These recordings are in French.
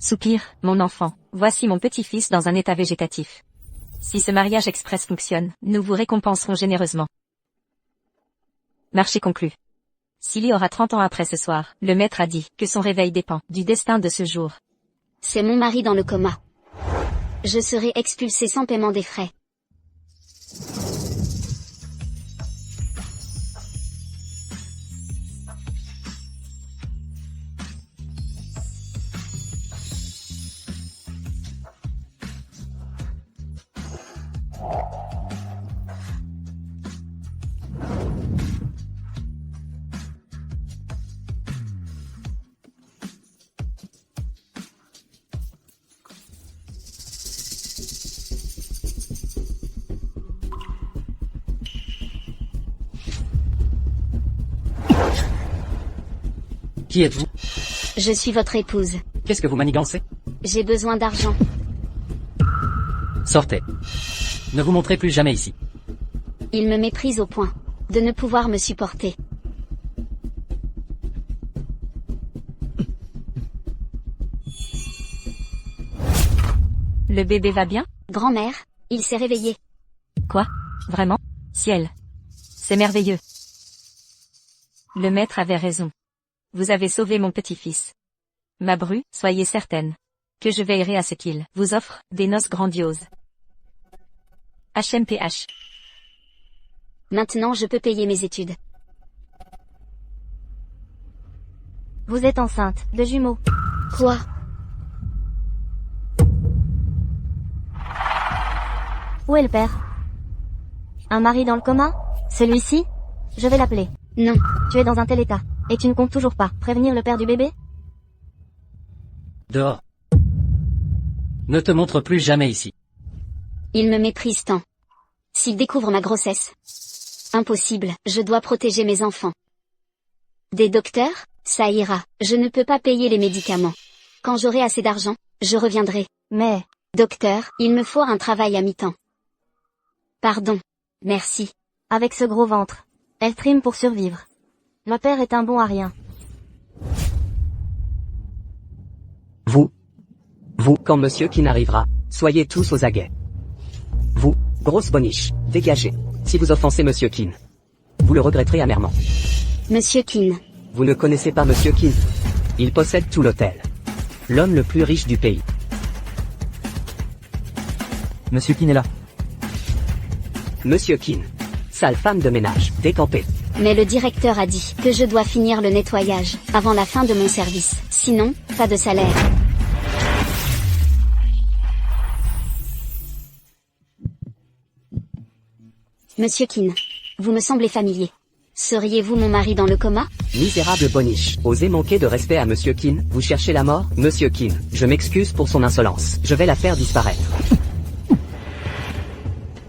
Soupir, mon enfant, voici mon petit-fils dans un état végétatif. Si ce mariage express fonctionne, nous vous récompenserons généreusement. Marché conclu. Silly aura 30 ans après ce soir. Le maître a dit que son réveil dépend du destin de ce jour. C'est mon mari dans le coma. Je serai expulsé sans paiement des frais. Qui êtes-vous? Je suis votre épouse. Qu'est-ce que vous manigancez? J'ai besoin d'argent. Sortez. Ne vous montrez plus jamais ici. Il me méprise au point de ne pouvoir me supporter. Le bébé va bien? Grand-mère, il s'est réveillé. Quoi? Vraiment? Ciel. C'est merveilleux. Le maître avait raison. Vous avez sauvé mon petit-fils. Ma bru, soyez certaine que je veillerai à ce qu'il vous offre des noces grandioses. HMPH. Maintenant je peux payer mes études. Vous êtes enceinte, de jumeaux. Quoi? Où est le père? Un mari dans le coma? Celui-ci? Je vais l'appeler. Non. Tu es dans un tel état. Et tu ne comptes toujours pas prévenir le père du bébé? Dehors. Ne te montre plus jamais ici. Il me méprise tant. S'il découvre ma grossesse. Impossible, je dois protéger mes enfants. Des docteurs? Ça ira, je ne peux pas payer les médicaments. Quand j'aurai assez d'argent, je reviendrai. Mais... Docteur, il me faut un travail à mi-temps. Pardon. Merci. Avec ce gros ventre. Elle trime pour survivre. Le père est un bon à rien. Vous, quand monsieur Keane arrivera, soyez tous aux aguets. Vous, grosse boniche, dégagez. Si vous offensez monsieur Keane, vous le regretterez amèrement. Monsieur Keane. Vous ne connaissez pas monsieur Keane. Il possède tout l'hôtel. L'homme le plus riche du pays. Monsieur Keane est là. Monsieur Keane. Sale femme de ménage, décampée. Mais le directeur a dit que je dois finir le nettoyage avant la fin de mon service. Sinon, pas de salaire. Monsieur Keane. Vous me semblez familier. Seriez-vous mon mari dans le coma? Misérable boniche, osez manquer de respect à monsieur Keane, vous cherchez la mort? Monsieur Keane, je m'excuse pour son insolence. Je vais la faire disparaître.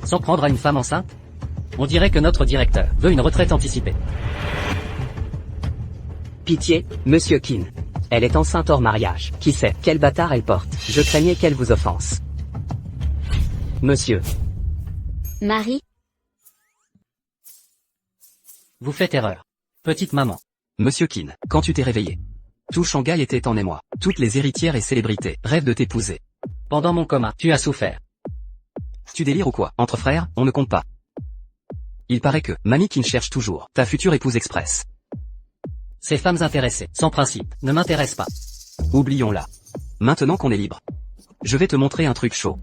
S'en prendre à une femme enceinte? On dirait que notre directeur veut une retraite anticipée. Pitié, monsieur Keane. Elle est enceinte hors mariage. Qui sait quel bâtard elle porte? Je craignais qu'elle vous offense. Monsieur. Marie? Vous faites erreur. Petite maman. Monsieur Keane, quand tu t'es réveillé? Tout Shanghai était en émoi. Toutes les héritières et célébrités rêvent de t'épouser. Pendant mon coma, tu as souffert. Tu délires ou quoi? Entre frères, on ne compte pas. Il paraît que Mamie Keane cherche toujours ta future épouse express. Ces femmes intéressées, sans principe, ne m'intéressent pas. Oublions-la. Maintenant qu'on est libre, je vais te montrer un truc chaud.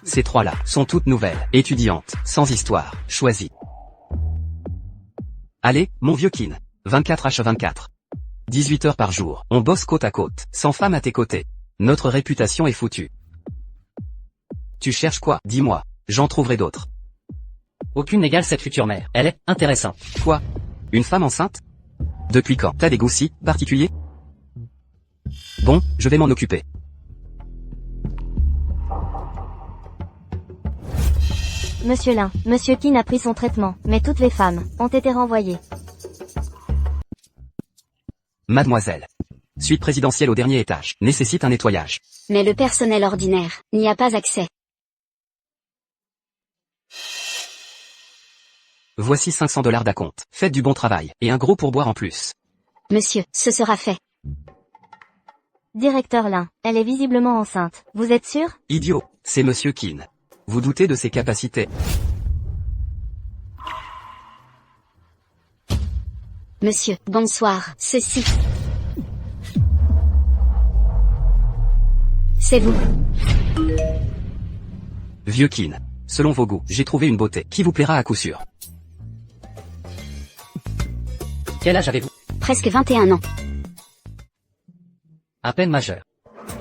Ces trois-là sont toutes nouvelles, étudiantes, sans histoire, choisies. Allez, mon vieux Keane, 24h24. 18 heures par jour, on bosse côte à côte, sans femme à tes côtés. Notre réputation est foutue. Tu cherches quoi? Dis-moi, j'en trouverai d'autres. Aucune n'égale cette future mère. Elle est intéressante. Quoi? Une femme enceinte? Depuis quand? T'as des goûts si particuliers? Bon, je vais m'en occuper. Monsieur Lin, Monsieur Keane a pris son traitement, mais toutes les femmes ont été renvoyées. Mademoiselle. Suite présidentielle au dernier étage. Nécessite un nettoyage. Mais le personnel ordinaire n'y a pas accès. Voici $500 d'acompte. Faites du bon travail, et un gros pourboire en plus. Monsieur, ce sera fait. Directeur Lin, elle est visiblement enceinte. Vous êtes sûr? Idiot, c'est Monsieur Keane. Vous doutez de ses capacités. Monsieur, bonsoir. Ceci. C'est vous. Vieux Keane. Selon vos goûts, j'ai trouvé une beauté qui vous plaira à coup sûr. Quel âge avez-vous? Presque 21 ans. À peine majeur.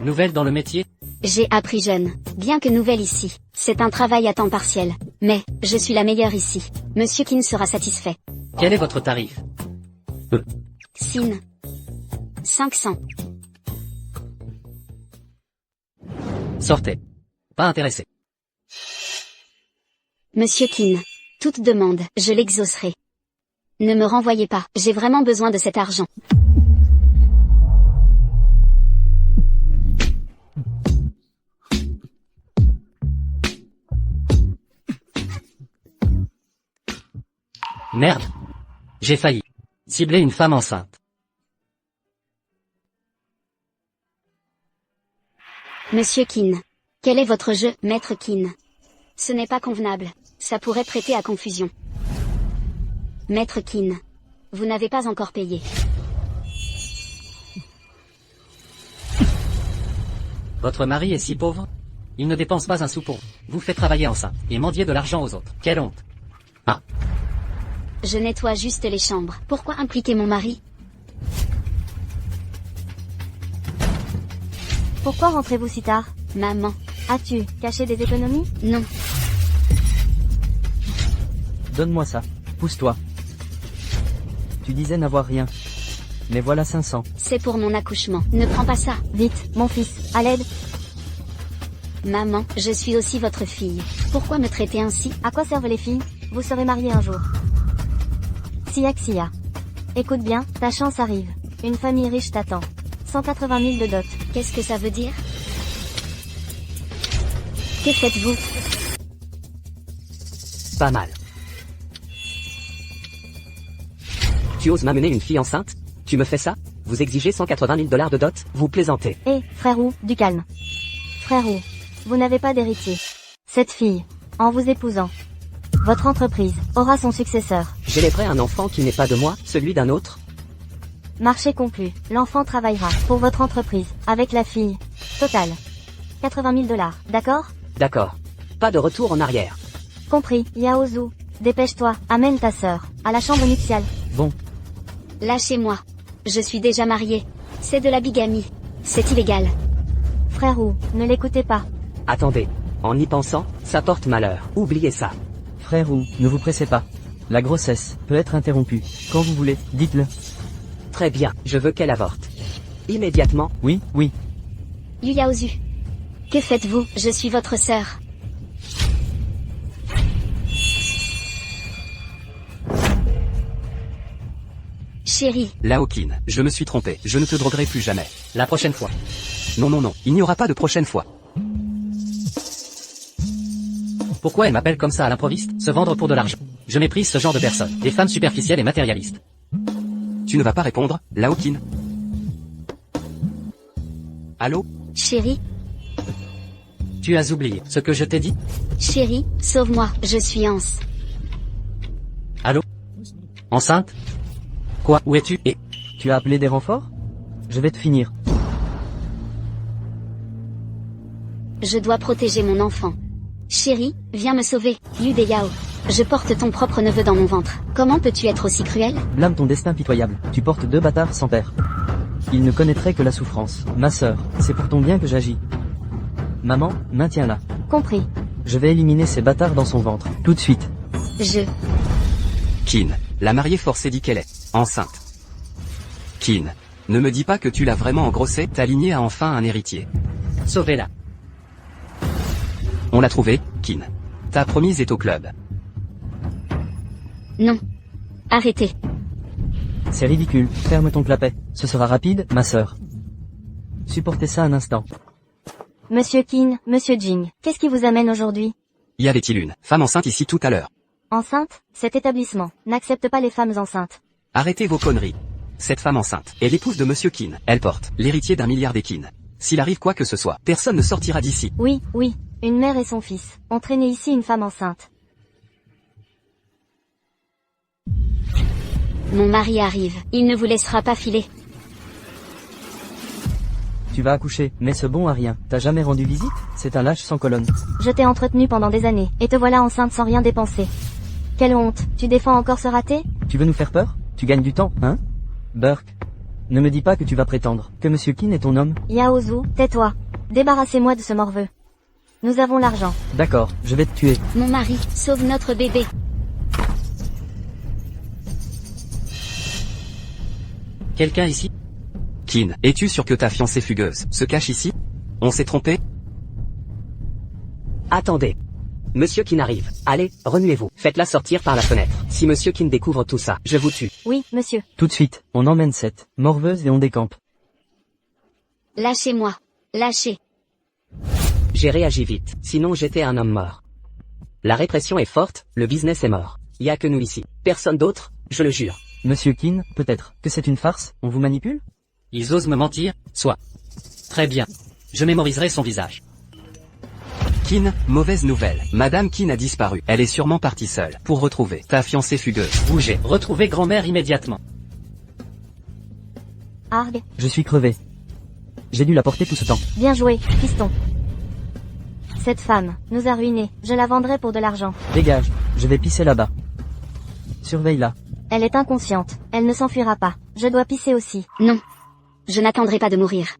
Nouvelle dans le métier? J'ai appris jeune, bien que nouvelle ici. C'est un travail à temps partiel. Mais, je suis la meilleure ici. Monsieur Keane sera satisfait. Quel est votre tarif? Sin. 500. Sortez. Pas intéressé. Monsieur Keane. Toute demande, je l'exaucerai. Ne me renvoyez pas, j'ai vraiment besoin de cet argent. Merde. J'ai failli. Cibler une femme enceinte. Monsieur Keane. Quel est votre jeu, maître Keane? Ce n'est pas convenable. Ça pourrait prêter à confusion. Maître Keane. Vous n'avez pas encore payé. Votre mari est si pauvre? Il ne dépense pas un sou pour vous fait travailler enceinte et mendier de l'argent aux autres. Quelle honte. Ah. Je nettoie juste les chambres. Pourquoi impliquer mon mari? Pourquoi rentrez-vous si tard? Maman. As-tu caché des économies? Non. Donne-moi ça. Pousse-toi. Tu disais n'avoir rien. Mais voilà 500. C'est pour mon accouchement. Ne prends pas ça. Vite, mon fils, à l'aide. Maman, je suis aussi votre fille. Pourquoi me traiter ainsi? À quoi servent les filles? Vous serez mariés un jour. Sia. Écoute bien, ta chance arrive. Une famille riche t'attend. 180 000 de dot. Qu'est-ce que ça veut dire? Que faites-vous? Pas mal. Tu oses m'amener une fille enceinte? Tu me fais ça? Vous exigez 180 000 $ de dot? Vous plaisantez. Hé, frérot, du calme. Frérot, vous n'avez pas d'héritier. Cette fille, en vous épousant, votre entreprise aura son successeur. J'élèverai un enfant qui n'est pas de moi, celui d'un autre? Marché conclu. L'enfant travaillera pour votre entreprise, avec la fille. Total. 80 000 $, d'accord? D'accord. Pas de retour en arrière. Compris, Yaozu. Dépêche-toi, amène ta sœur, à la chambre nuptiale. Bon. Lâchez-moi. Je suis déjà mariée. C'est de la bigamie. C'est illégal. Frérot, ne l'écoutez pas. Attendez. En y pensant, ça porte malheur. Oubliez ça. Frère ou, ne vous pressez pas. La grossesse peut être interrompue. Quand vous voulez, dites-le. Très bien, je veux qu'elle avorte. Immédiatement. Oui. Yu Yaozu. Que faites-vous? Je suis votre sœur. Chérie. Laokine, je me suis trompé, je ne te droguerai plus jamais. La prochaine fois. Non, il n'y aura pas de prochaine fois. Pourquoi elle m'appelle comme ça à l'improviste? Se vendre pour de l'argent. Je méprise ce genre de personnes. Des femmes superficielles et matérialistes. Tu ne vas pas répondre, Laokine? Allô? Chérie. Tu as oublié ce que je t'ai dit? Chérie, sauve-moi, je suis Anse. Allô? Enceinte? Quoi? Où es-tu? Et Tu as appelé des renforts? Je vais te finir. Je dois protéger mon enfant. Chérie, viens me sauver, Yu Yao. Je porte ton propre neveu dans mon ventre. Comment peux-tu être aussi cruel? Blâme ton destin pitoyable. Tu portes 2 bâtards sans père. Ils ne connaîtraient que la souffrance. Ma sœur, c'est pour ton bien que j'agis. Maman, maintiens-la. Compris. Je vais éliminer ces bâtards dans son ventre. Tout de suite. Keane, la mariée forcée dit qu'elle est enceinte. Keane, ne me dis pas que tu l'as vraiment engrossée, ta lignée a enfin un héritier. sauvez-la. On l'a trouvé, Keane. Ta promise est au club. Non. Arrêtez. C'est ridicule. Ferme ton clapet. Ce sera rapide, ma sœur. Supportez ça un instant. Monsieur Keane, Monsieur Jing, qu'est-ce qui vous amène aujourd'hui? Y avait-il une femme enceinte ici tout à l'heure? Enceinte? Cet établissement n'accepte pas les femmes enceintes. Arrêtez vos conneries. Cette femme enceinte est l'épouse de Monsieur Keane. Elle porte l'héritier d'1 milliard des Keane. S'il arrive quoi que ce soit, personne ne sortira d'ici. Oui, oui. Une mère et son fils ont traîné ici une femme enceinte. Mon mari arrive. Il ne vous laissera pas filer. Tu vas accoucher, mais ce bon à rien. T'as jamais rendu visite? C'est un lâche sans colonne. Je t'ai entretenu pendant des années, et te voilà enceinte sans rien dépenser. Quelle honte. Tu défends encore ce raté? Tu veux nous faire peur? Tu gagnes du temps, hein? Burke. Ne me dis pas que tu vas prétendre que Monsieur Keane est ton homme. Yaozu, tais-toi. Débarrassez-moi de ce morveux. Nous avons l'argent. D'accord, je vais te tuer. Mon mari, sauve notre bébé. Quelqu'un ici? Keane, es-tu sûr que ta fiancée fugueuse se cache ici? On s'est trompé? Attendez. Monsieur Keane arrive. Allez, remuez-vous. Faites-la sortir par la fenêtre. Si Monsieur Keane découvre tout ça, je vous tue. Oui, monsieur. Tout de suite, on emmène cette morveuse et on décampe. Lâchez-moi. Lâchez. J'ai réagi vite, sinon j'étais un homme mort. La répression est forte, le business est mort. Y a que nous ici. Personne d'autre, je le jure. Monsieur Keane, peut-être que c'est une farce? On vous manipule? Ils osent me mentir? Soit. Très bien. Je mémoriserai son visage. Keane, mauvaise nouvelle. Madame Keane a disparu. Elle est sûrement partie seule pour retrouver ta fiancée fugueuse. Bougez. Retrouvez grand-mère immédiatement. Arg. Je suis crevé. J'ai dû la porter tout ce temps. Bien joué, fiston. Cette femme nous a ruinés. Je la vendrai pour de l'argent. Dégage, je vais pisser là-bas. Surveille-la. Elle est inconsciente. Elle ne s'enfuira pas. Je dois pisser aussi. Non. Je n'attendrai pas de mourir.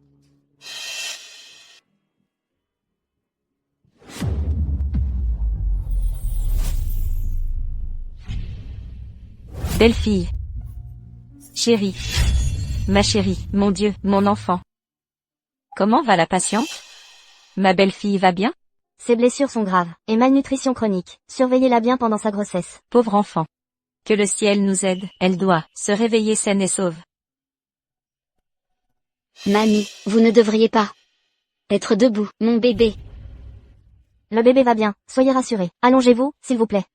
Belle fille. Chérie. Ma chérie, mon Dieu, mon enfant. Comment va la patiente? Ma belle-fille va bien? Ses blessures sont graves. Et malnutrition chronique. Surveillez-la bien pendant sa grossesse. Pauvre enfant. Que le ciel nous aide, elle doit se réveiller saine et sauve. Mamie, vous ne devriez pas être debout, mon bébé. Le bébé va bien. Soyez rassurés. Allongez-vous, s'il vous plaît.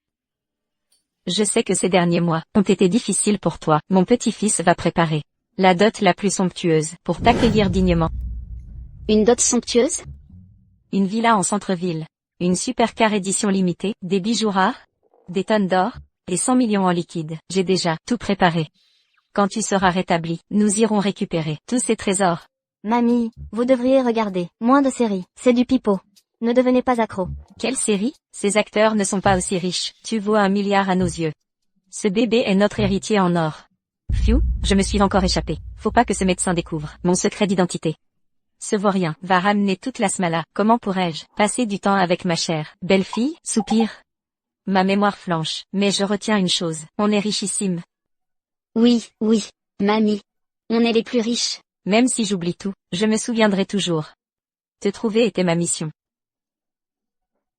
Je sais que ces derniers mois ont été difficiles pour toi. Mon petit-fils va préparer la dot la plus somptueuse pour t'accueillir dignement. Une dot somptueuse? Une villa en centre-ville. Une supercar édition limitée, des bijoux rares, des tonnes d'or, et 100 millions en liquide. J'ai déjà tout préparé. Quand tu seras rétabli, nous irons récupérer tous ces trésors. Mamie, vous devriez regarder. Moins de séries. C'est du pipeau. Ne devenez pas accro. Quelle série? Ces acteurs ne sont pas aussi riches. Tu vaux 1 milliard à nos yeux. Ce bébé est notre héritier en or. Phew, je me suis encore échappé. Faut pas que ce médecin découvre mon secret d'identité. Ce vaurien va ramener toute la smala. Comment pourrais-je passer du temps avec ma chère belle-fille? Soupir. Ma mémoire flanche, mais je retiens une chose. On est richissime. Oui, oui, mamie. On est les plus riches. Même si j'oublie tout, je me souviendrai toujours. Te trouver était ma mission.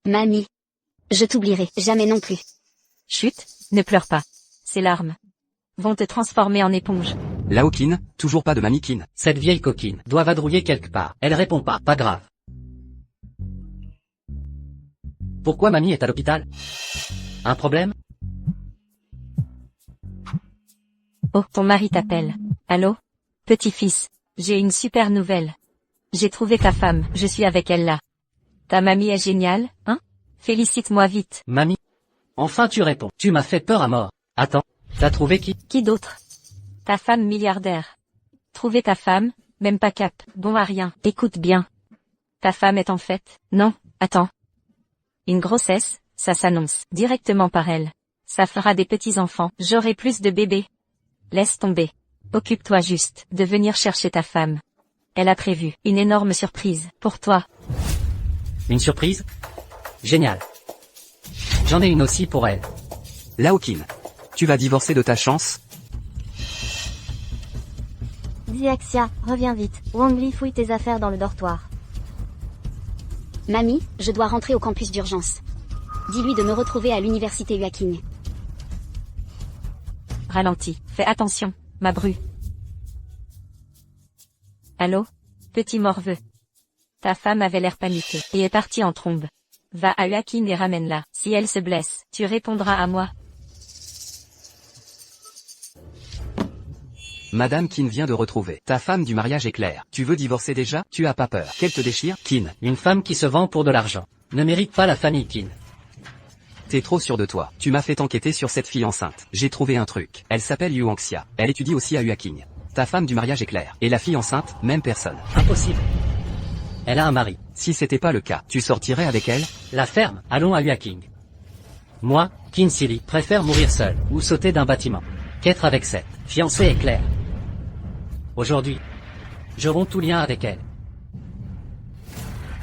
Mamie. Je t'oublierai jamais non plus. Chut, ne pleure pas. Ces larmes vont te transformer en éponge. Lao Keane, toujours pas de mamie Keane. Cette vieille coquine doit vadrouiller quelque part. Elle répond pas. Pas grave. Pourquoi mamie est à l'hôpital? Un problème? Oh, ton mari t'appelle. Allô? Petit-fils, j'ai une super nouvelle. J'ai trouvé ta femme, je suis avec elle là. Ta mamie est géniale, hein? Félicite-moi vite. Mamie? Enfin tu réponds. Tu m'as fait peur à mort. Attends, t'as trouvé qui? Qui d'autre? Ta femme milliardaire. Trouver ta femme, même pas cap, bon à rien. Écoute bien. Ta femme est en fait, non, attends. Une grossesse, ça s'annonce, directement par elle. Ça fera des petits-enfants, j'aurai plus de bébés. Laisse tomber. Occupe-toi juste de venir chercher ta femme. Elle a prévu une énorme surprise pour toi. Une surprise? Génial. J'en ai une aussi pour elle. Lao Keane, tu vas divorcer de ta chance? Xiaxia, reviens vite. Wang Li fouille tes affaires dans le dortoir. Mamie, je dois rentrer au campus d'urgence. Dis-lui de me retrouver à l'université Huaking. Ralentis, fais attention, ma bru. Allô? Petit morveux. Ta femme avait l'air paniquée et est partie en trombe. Va à Huaking et ramène-la. Si elle se blesse, tu répondras à moi. Madame Kin vient de retrouver ta femme du mariage éclair. Tu veux divorcer déjà? Tu as pas peur qu'elle te déchire? Kin, Une femme qui se vend pour de l'argent ne mérite pas la famille Kin. t'es trop sûr de toi. Tu m'as fait enquêter sur cette fille enceinte. J'ai trouvé un truc. Elle s'appelle Yuanxia. Elle étudie aussi à Huaking. Ta femme du mariage éclair. Et la fille enceinte, même personne. Impossible. Elle a un mari. Si c'était pas le cas, tu sortirais avec elle? La ferme, allons à Huaking. Moi, Kin Sili, préfère mourir seul, ou sauter d'un bâtiment, qu'être avec cette fiancée éclair. Aujourd'hui, je romps tout lien avec elle.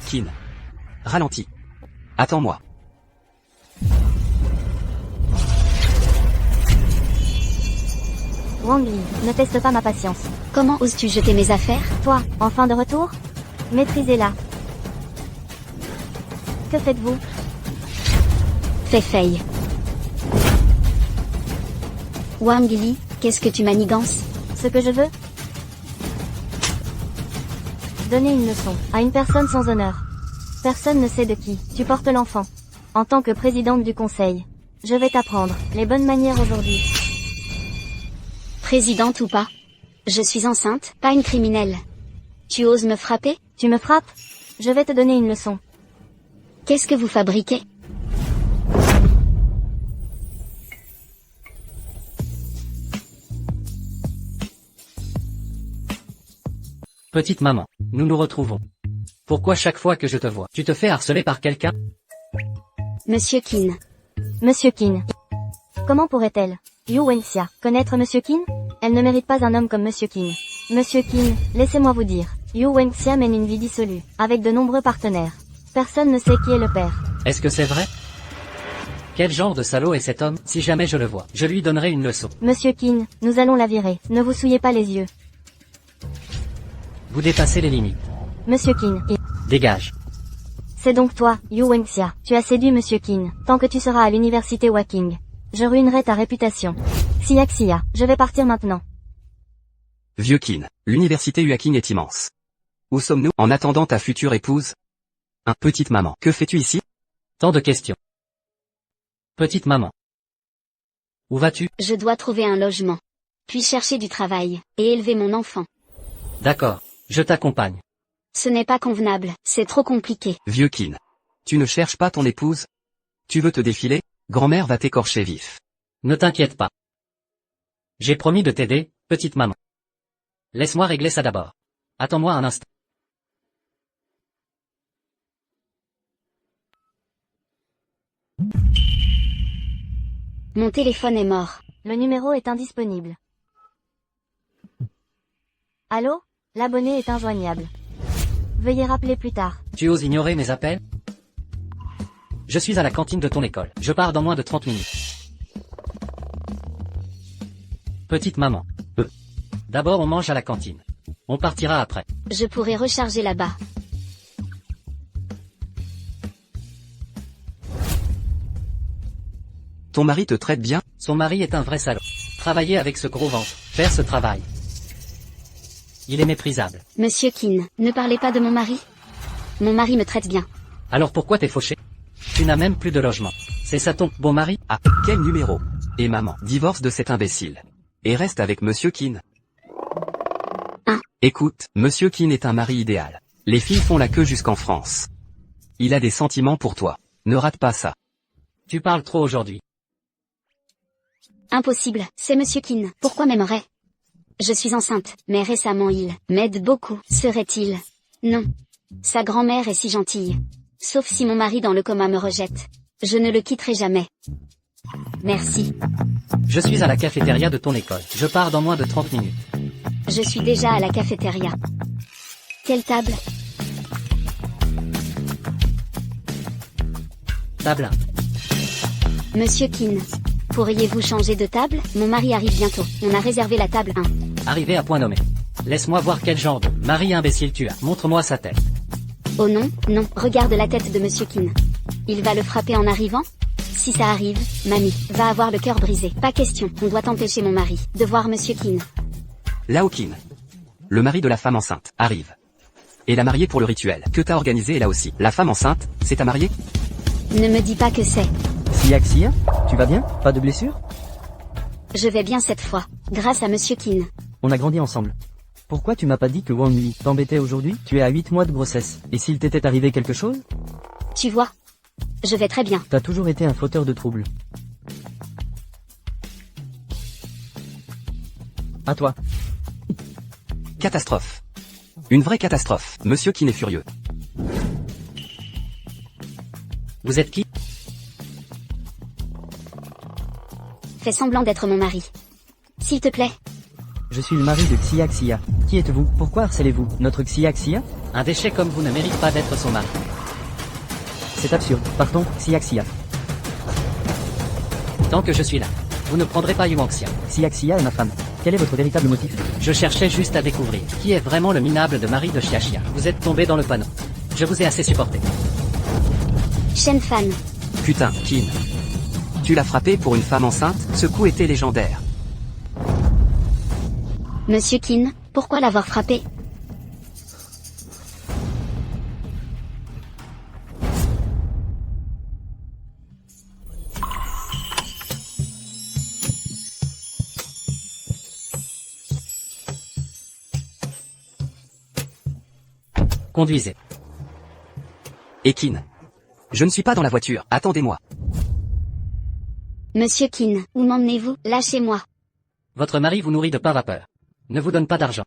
Kin. Ralentis. Attends-moi. Wang Li, ne teste pas ma patience. Comment oses-tu jeter mes affaires? Toi, en fin de retour? Maîtrisez-la. Que faites-vous? Fais Fei. Wang Li, qu'est-ce que tu manigances? Ce que je veux? Donner une leçon à une personne sans honneur. Personne ne sait de qui tu portes l'enfant. En tant que présidente du conseil, je vais t'apprendre les bonnes manières aujourd'hui. Présidente ou pas? Je suis enceinte, pas une criminelle. Tu oses me frapper? Tu me frappes? Je vais te donner une leçon. Qu'est-ce que vous fabriquez? Petite maman, nous nous retrouvons. Pourquoi chaque fois que je te vois, tu te fais harceler par quelqu'un? Monsieur Qin. Monsieur Qin. Comment pourrait-elle, Yu Wenxia, connaître Monsieur Qin? Elle ne mérite pas un homme comme Monsieur Qin. Monsieur Qin, laissez-moi vous dire, Yu Wenxia mène une vie dissolue, avec de nombreux partenaires. Personne ne sait qui est le père. Est-ce que c'est vrai? Quel genre de salaud est cet homme? Si jamais je le vois, je lui donnerai une leçon. Monsieur Qin, nous allons la virer. Ne vous souillez pas les yeux. Vous dépassez les limites. Monsieur Qin. Dégage. C'est donc toi, Yu Wenxia. Tu as séduit Monsieur Qin. Tant que tu seras à l'université Waking, je ruinerai ta réputation. Xia, je vais partir maintenant. Vieux Qin. L'université Huaking est immense. Où sommes-nous en attendant ta future épouse? Petite maman. Que fais-tu ici? Tant de questions. Petite maman. Où vas-tu? Je dois trouver un logement. Puis chercher du travail, et élever mon enfant. D'accord, je t'accompagne. Ce n'est pas convenable, c'est trop compliqué. Vieux Qin. Tu ne cherches pas ton épouse? Tu veux te défiler? Grand-mère va t'écorcher vif. Ne t'inquiète pas. J'ai promis de t'aider, petite maman. Laisse-moi régler ça d'abord. Attends-moi un instant. Mon téléphone est mort. Le numéro est indisponible. Allô? L'abonné est injoignable. Veuillez rappeler plus tard. Tu oses ignorer mes appels? Je suis à la cantine de ton école. Je pars dans moins de 30 minutes. Petite maman. D'abord on mange à la cantine. On partira après. Je pourrais recharger là-bas. Ton mari te traite bien? Son mari est un vrai salaud. Travailler avec ce gros ventre, faire ce travail. Il est méprisable. Monsieur Qin, ne parlez pas de mon mari. Mon mari me traite bien. Alors pourquoi t'es fauché? Tu n'as même plus de logement. C'est ça ton bon mari? Ah, quel numéro? Et maman, divorce de cet imbécile. Et reste avec Monsieur Qin. Écoute, Monsieur Qin est un mari idéal. Les filles font la queue jusqu'en France. Il a des sentiments pour toi. Ne rate pas ça. Tu parles trop aujourd'hui. Impossible, c'est Monsieur Qin. Pourquoi m'aimerait? Je suis enceinte, mais récemment il m'aide beaucoup. Serait-il? Non. Sa grand-mère est si gentille. Sauf si mon mari dans le coma me rejette. Je ne le quitterai jamais. Merci. Je suis à la cafétéria de ton école. Je pars dans moins de 30 minutes. Je suis déjà à la cafétéria. Quelle table? Table 1. Monsieur Qin. Pourriez-vous changer de table? Mon mari arrive bientôt. On a réservé la table 1. Arrivé à point nommé. Laisse-moi voir quel genre de mari imbécile tu as. Montre-moi sa tête. Oh non, non, regarde la tête de Monsieur Qin. Il va le frapper en arrivant? Si ça arrive, mamie va avoir le cœur brisé. Pas question, on doit empêcher mon mari de voir Monsieur Qin. Lao Qin. Le mari de la femme enceinte, arrive. Et la mariée pour le rituel, que t'as organisé là aussi. La femme enceinte, c'est ta mariée? Ne me dis pas que c'est. Xia, tu vas bien? Pas de blessure? Je vais bien cette fois, grâce à Monsieur Qin. On a grandi ensemble. Pourquoi tu m'as pas dit que Wang Li t'embêtait aujourd'hui? Tu es à 8 mois de grossesse. Et s'il t'était arrivé quelque chose? Tu vois. Je vais très bien. T'as toujours été un fauteur de troubles. À toi. Catastrophe. Une vraie catastrophe. Monsieur Qin est furieux. Vous êtes qui? Fais semblant d'être mon mari. S'il te plaît. Je suis le mari de Xia Xia. Qui êtes-vous? Pourquoi harcelez-vous notre Xia Xia? Un déchet comme vous ne mérite pas d'être son mari. C'est absurde. Partons, Xia Xia. Tant que je suis là, vous ne prendrez pas Yuanxia. Xia Xia est ma femme. Quel est votre véritable motif? Je cherchais juste à découvrir qui est vraiment le minable de mari de Xia Xia. Vous êtes tombé dans le panneau. Je vous ai assez supporté. Shen Fan. Putain, Qin. Tu l'as frappé pour une femme enceinte? Ce coup était légendaire. Monsieur Qin, pourquoi l'avoir frappé? Conduisez. Et Qin. Je ne suis pas dans la voiture, attendez-moi. Monsieur Qin, où m'emmenez-vous? Lâchez-moi. Votre mari vous nourrit de pain vapeur. Ne vous donne pas d'argent.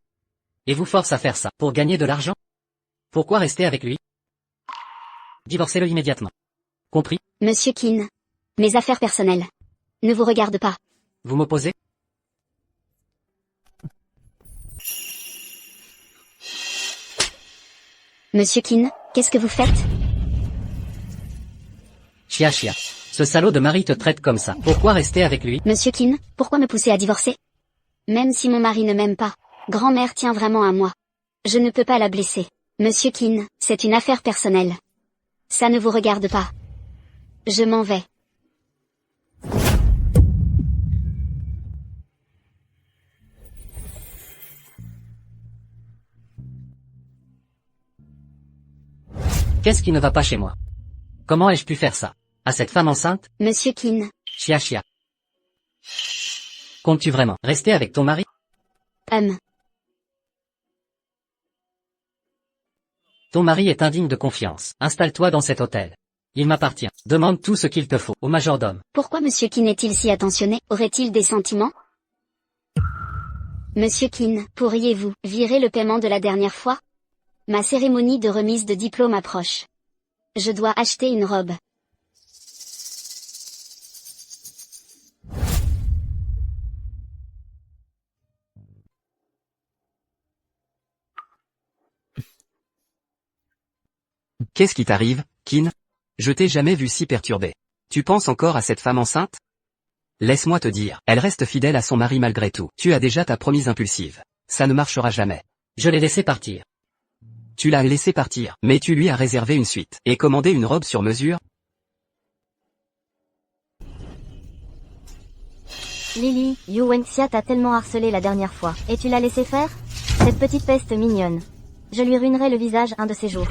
Et vous force à faire ça pour gagner de l'argent? Pourquoi rester avec lui? Divorcez-le immédiatement. Compris? Monsieur Qin. Mes affaires personnelles ne vous regardent pas. Vous m'opposez? Monsieur Qin, qu'est-ce que vous faites? Chia Chia. Ce salaud de mari te traite comme ça. Pourquoi rester avec lui? Monsieur Qin, pourquoi me pousser à divorcer? Même si mon mari ne m'aime pas, grand-mère tient vraiment à moi. Je ne peux pas la blesser. Monsieur Qin, c'est une affaire personnelle. Ça ne vous regarde pas. Je m'en vais. Qu'est-ce qui ne va pas chez moi? Comment ai-je pu faire ça? À cette femme enceinte? Monsieur Qin. Chia Chia. Comptes-tu vraiment rester avec ton mari? Ton mari est indigne de confiance. Installe-toi dans cet hôtel. Il m'appartient. Demande tout ce qu'il te faut au majordome. Pourquoi Monsieur Qin est-il si attentionné? Aurait-il des sentiments? Monsieur Qin, pourriez-vous virer le paiement de la dernière fois? Ma cérémonie de remise de diplôme approche. Je dois acheter une robe. Qu'est-ce qui t'arrive, Qin? Je t'ai jamais vu si perturbé. Tu penses encore à cette femme enceinte? Laisse-moi te dire, elle reste fidèle à son mari malgré tout. Tu as déjà ta promise impulsive. Ça ne marchera jamais. Je l'ai laissé partir. Tu l'as laissé partir, mais tu lui as réservé une suite, et commandé une robe sur mesure? Lily, Yu Wenxia t'a tellement harcelé la dernière fois, et tu l'as laissé faire? Cette petite peste mignonne. Je lui ruinerai le visage un de ces jours.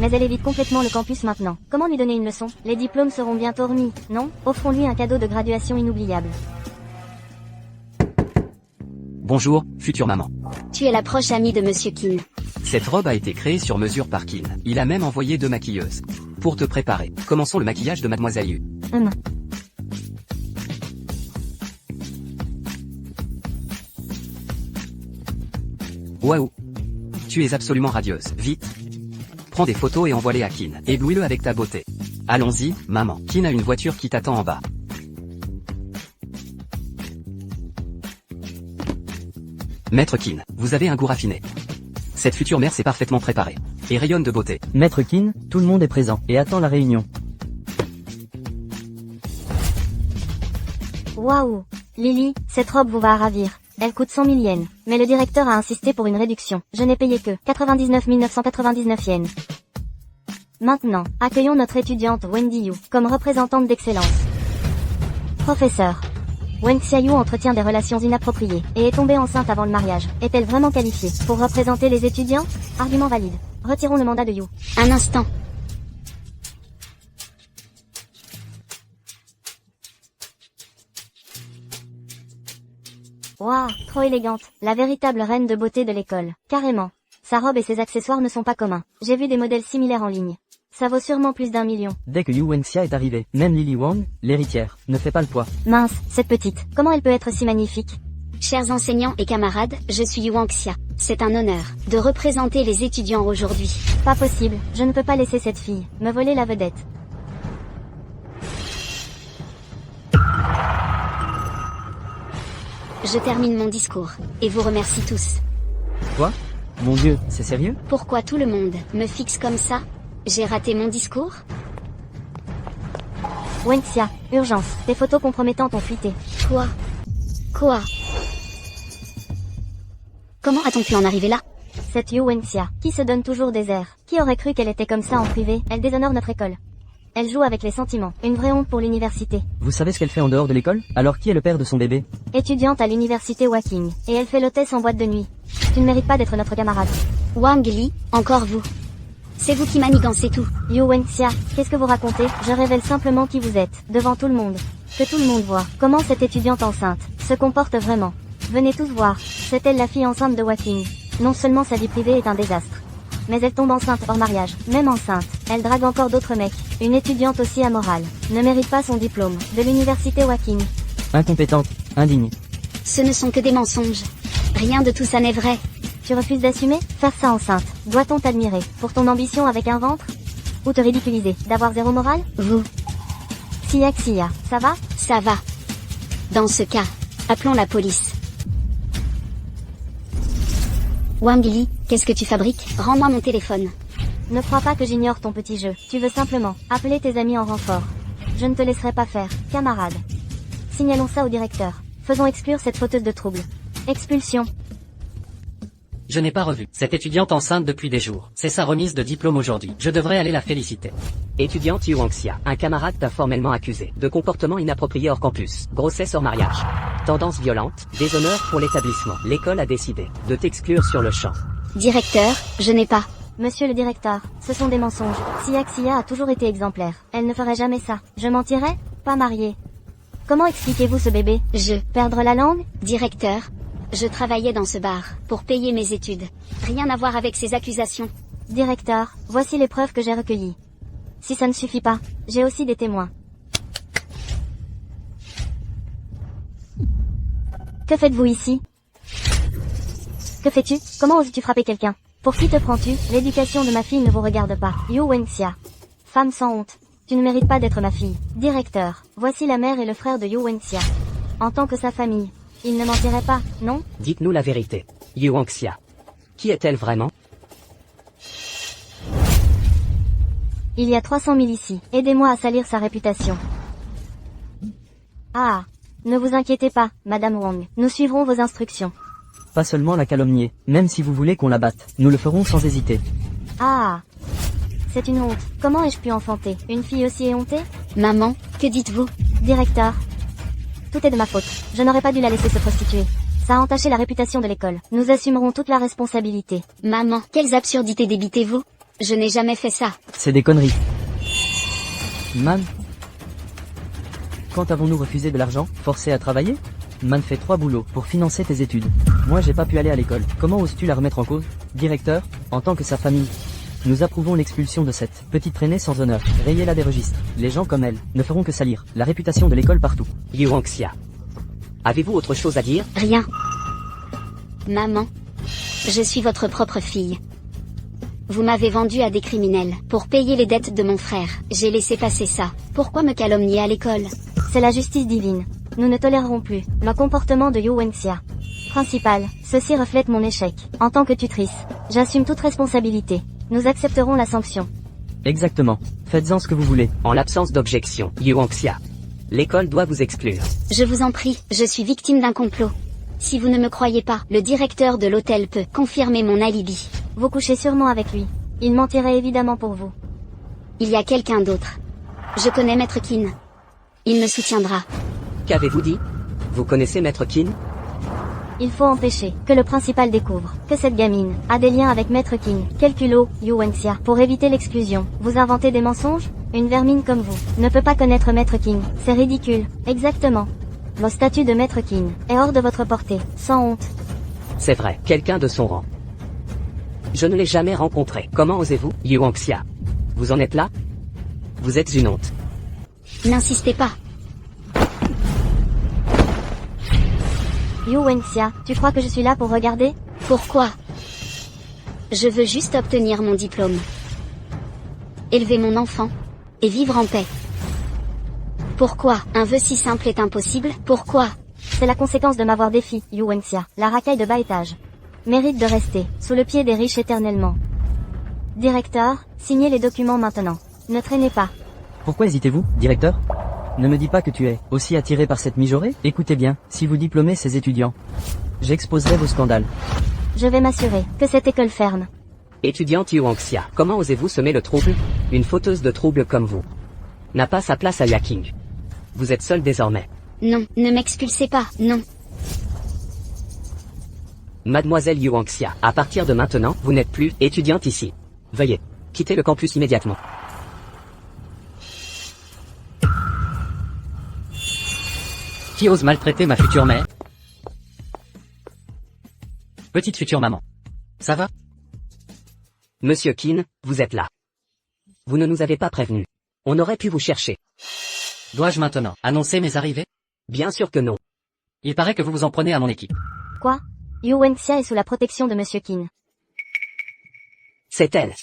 Mais elle évite complètement le campus maintenant. Comment lui donner une leçon? Les diplômes seront bientôt remis, non? Offrons-lui un cadeau de graduation inoubliable. Bonjour, future maman. Tu es la proche amie de Monsieur Qin. Cette robe a été créée sur mesure par Qin. Il a même envoyé 2 maquilleuses. Pour te préparer, commençons le maquillage de Mademoiselle Yu. Waouh! Tu es absolument radieuse. Vite! Prends des photos et envoie-les à Qin. Éblouis-le avec ta beauté. Allons-y, maman. Qin a une voiture qui t'attend en bas. Maître Qin, vous avez un goût raffiné. Cette future mère s'est parfaitement préparée. Et rayonne de beauté. Maître Qin, tout le monde est présent, et attend la réunion. Waouh! Lily, cette robe vous va ravir. Elle coûte 100 000 yens. Mais le directeur a insisté pour une réduction. Je n'ai payé que 99 999 yens. Maintenant, accueillons notre étudiante Wendy Yu, comme représentante d'excellence. Professeur. Wenxia Yu entretient des relations inappropriées, et est tombée enceinte avant le mariage. Est-elle vraiment qualifiée pour représenter les étudiants? Argument valide. Retirons le mandat de Yu. Un instant. Waouh, trop élégante. La véritable reine de beauté de l'école. Carrément. Sa robe et ses accessoires ne sont pas communs. J'ai vu des modèles similaires en ligne. Ça vaut sûrement plus d'1 million. Dès que Yu Wenxia est arrivée, même Lily Wang, l'héritière, ne fait pas le poids. Mince, cette petite. Comment elle peut être si magnifique? Chers enseignants et camarades, je suis Yuanxia. C'est un honneur de représenter les étudiants aujourd'hui. Pas possible. Je ne peux pas laisser cette fille me voler la vedette. Je termine mon discours et vous remercie tous. Quoi? Mon Dieu, c'est sérieux? Pourquoi tout le monde me fixe comme ça? J'ai raté mon discours? Wenxia, urgence. Tes photos compromettantes ont fuité. Quoi? Comment a-t-on pu en arriver là? Cette Yu Wenxia, qui se donne toujours des airs. Qui aurait cru qu'elle était comme ça en privé? Elle déshonore notre école. Elle joue avec les sentiments. Une vraie honte pour l'université. Vous savez ce qu'elle fait en dehors de l'école? Alors qui est le père de son bébé? Étudiante à l'université Waking. Et elle fait l'hôtesse en boîte de nuit. Tu ne mérites pas d'être notre camarade. Wang Li, encore vous. C'est vous qui manigancez tout. Yu Wenxia, qu'est-ce que vous racontez? Je révèle simplement qui vous êtes, devant tout le monde. Que tout le monde voit comment cette étudiante enceinte se comporte vraiment. Venez tous voir, c'est elle la fille enceinte de Waking. Non seulement sa vie privée est un désastre, mais elle tombe enceinte hors mariage. Même enceinte, elle drague encore d'autres mecs. Une étudiante aussi amorale ne mérite pas son diplôme de l'université Waking. Incompétente, indigne. Ce ne sont que des mensonges. Rien de tout ça n'est vrai. Tu refuses d'assumer? Faire ça enceinte, doit-on t'admirer pour ton ambition avec un ventre? Ou te ridiculiser, d'avoir zéro morale? Vous, Xia, ça va? ça va. Dans ce cas, appelons la police. Wang Li, qu'est-ce que tu fabriques? Rends-moi mon téléphone. Ne crois pas que j'ignore ton petit jeu. Tu veux simplement appeler tes amis en renfort. Je ne te laisserai pas faire, camarade. Signalons ça au directeur. Faisons exclure cette fauteuse de trouble. Expulsion. Je n'ai pas revu cette étudiante enceinte depuis des jours. C'est sa remise de diplôme aujourd'hui. Je devrais aller la féliciter. Étudiante Yu Wenxia, un camarade t'a formellement accusé de comportement inapproprié hors campus, grossesse hors mariage, tendance violente, déshonneur pour l'établissement. L'école a décidé de t'exclure sur le champ. Directeur, je n'ai pas. Monsieur le directeur, ce sont des mensonges. Xia a toujours été exemplaire. Elle ne ferait jamais ça. Je mentirais? Pas mariée. Comment expliquez-vous ce bébé? Perdre la langue? Directeur, je travaillais dans ce bar pour payer mes études. Rien à voir avec ces accusations. Directeur, voici les preuves que j'ai recueillies. Si ça ne suffit pas, j'ai aussi des témoins. Que faites-vous ici? Que fais-tu? Comment oses-tu frapper quelqu'un? Pour qui te prends-tu? L'éducation de ma fille ne vous regarde pas. Yu Wenxia. Femme sans honte. Tu ne mérites pas d'être ma fille. Directeur, voici la mère et le frère de Yu Wenxia. En tant que sa famille, ils ne mentiraient pas, non? Dites-nous la vérité. Yu Wenxia. Qui est-elle vraiment? Il y a 300 000 ici. Aidez-moi à salir sa réputation. Ah. Ne vous inquiétez pas, Madame Wang. Nous suivrons vos instructions. Pas seulement la calomnier, même si vous voulez qu'on la batte, nous le ferons sans hésiter. Ah. C'est une honte. Comment ai-je pu enfanter une fille aussi éhontée? Maman, que dites-vous? Directeur. Tout est de ma faute. Je n'aurais pas dû la laisser se prostituer. Ça a entaché la réputation de l'école. Nous assumerons toute la responsabilité. Maman, quelles absurdités débitez-vous? Je n'ai jamais fait ça. C'est des conneries. Man. Quand avons-nous refusé de l'argent, forcé à travailler? Man fait 3 boulots pour financer tes études. Moi j'ai pas pu aller à l'école. Comment oses-tu la remettre en cause? Directeur, en tant que sa famille. Nous approuvons l'expulsion de cette petite traînée sans honneur. Rayez-la des registres. Les gens comme elle ne feront que salir la réputation de l'école partout. Yu Wenxia. Avez-vous autre chose à dire? Rien. Maman, je suis votre propre fille. Vous m'avez vendu à des criminels pour payer les dettes de mon frère. J'ai laissé passer ça. Pourquoi me calomnier à l'école? C'est la justice divine. Nous ne tolérerons plus le comportement de Yu Wenxia. Principal, ceci reflète mon échec. En tant que tutrice, j'assume toute responsabilité. Nous accepterons la sanction. Exactement. Faites-en ce que vous voulez. En l'absence d'objection, Yu Wenxia. L'école doit vous exclure. Je vous en prie, je suis victime d'un complot. Si vous ne me croyez pas, le directeur de l'hôtel peut confirmer mon alibi. Vous couchez sûrement avec lui. Il mentirait évidemment pour vous. Il y a quelqu'un d'autre. Je connais Maître Qin. Il me soutiendra. Qu'avez-vous dit? Vous connaissez Maître Qin? Il faut empêcher que le principal découvre que cette gamine a des liens avec Maître Qin. Quel culot, Yu Wenxia. Pour éviter l'exclusion, vous inventez des mensonges? Une vermine comme vous ne peut pas connaître Maître Qin. C'est ridicule. Exactement. Vos statuts de maître Qin est hors de votre portée, sans honte. C'est vrai, quelqu'un de son rang. Je ne l'ai jamais rencontré. Comment osez-vous, Yuanxia? Vous en êtes là? Vous êtes une honte. N'insistez pas. Yu Wenxia, tu crois que je suis là pour regarder? Pourquoi? Je veux juste obtenir mon diplôme. Élever mon enfant. Et vivre en paix. Pourquoi un vœu si simple est impossible? Pourquoi? C'est la conséquence de m'avoir défi, Yu Wenxia, la racaille de bas étage. Mérite de rester, sous le pied des riches éternellement. Directeur, signez les documents maintenant. Ne traînez pas. Pourquoi hésitez-vous, directeur? Ne me dis pas que tu es aussi attiré par cette mijaurée. Écoutez bien, si vous diplômez ces étudiants, j'exposerai vos scandales. Je vais m'assurer que cette école ferme. Étudiante Yuanxia, comment osez-vous semer le trouble? Une fauteuse de trouble comme vous n'a pas sa place à Yaking. Vous êtes seul désormais. Non, ne m'expulsez pas, non. Mademoiselle Yuanxia, à partir de maintenant, vous n'êtes plus étudiante ici. Veuillez quitter le campus immédiatement. Qui ose maltraiter ma future mère? Petite future maman. Ça va? Monsieur Qin, vous êtes là. Vous ne nous avez pas prévenus. On aurait pu vous chercher. Dois-je maintenant annoncer mes arrivées? Bien sûr que non. Il paraît que vous vous en prenez à mon équipe. Quoi? Yu Wenxia est sous la protection de Monsieur Qin. C'est elle.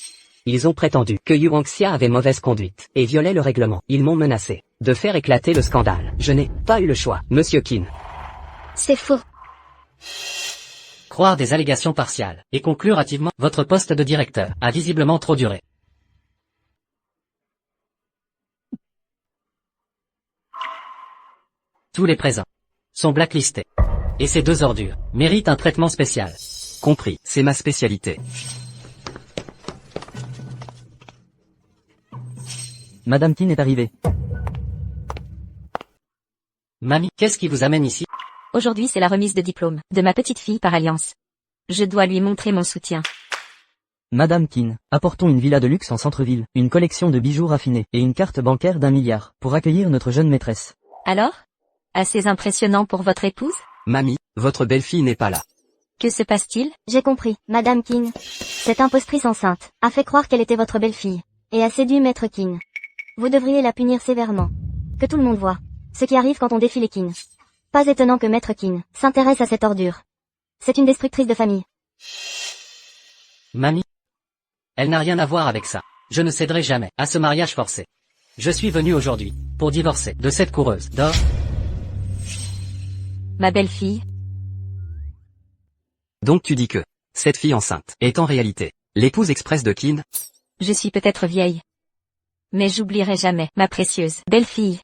Ils ont prétendu que Yuanxia avait mauvaise conduite et violait le règlement. Ils m'ont menacé de faire éclater le scandale. Je n'ai pas eu le choix, Monsieur Qin. C'est faux. Croire des allégations partiales et conclure hâtivement votre poste de directeur a visiblement trop duré. Tous les présents sont blacklistés. Et ces deux ordures méritent un traitement spécial. Compris, c'est ma spécialité. Madame Qin est arrivée. Mamie, qu'est-ce qui vous amène ici? Aujourd'hui c'est la remise de diplôme de ma petite fille par alliance. Je dois lui montrer mon soutien. Madame Qin, apportons une villa de luxe en centre-ville, une collection de bijoux raffinés et une carte bancaire d'1 milliard pour accueillir notre jeune maîtresse. Alors? Assez impressionnant pour votre épouse? Mamie, votre belle-fille n'est pas là. Que se passe-t-il? J'ai compris, Madame Qin. Cette impostrice enceinte a fait croire qu'elle était votre belle-fille, et a séduit Maître Qin. Vous devriez la punir sévèrement. Que tout le monde voit. Ce qui arrive quand on défie les Qin. Pas étonnant que Maître Qin s'intéresse à cette ordure. C'est une destructrice de famille. Mamie? Elle n'a rien à voir avec ça. Je ne céderai jamais à ce mariage forcé. Je suis venu aujourd'hui pour divorcer de cette coureuse d'or. Ma belle-fille? Donc tu dis que cette fille enceinte est en réalité l'épouse express de Qin? Je suis peut-être vieille. Mais j'oublierai jamais ma précieuse belle-fille.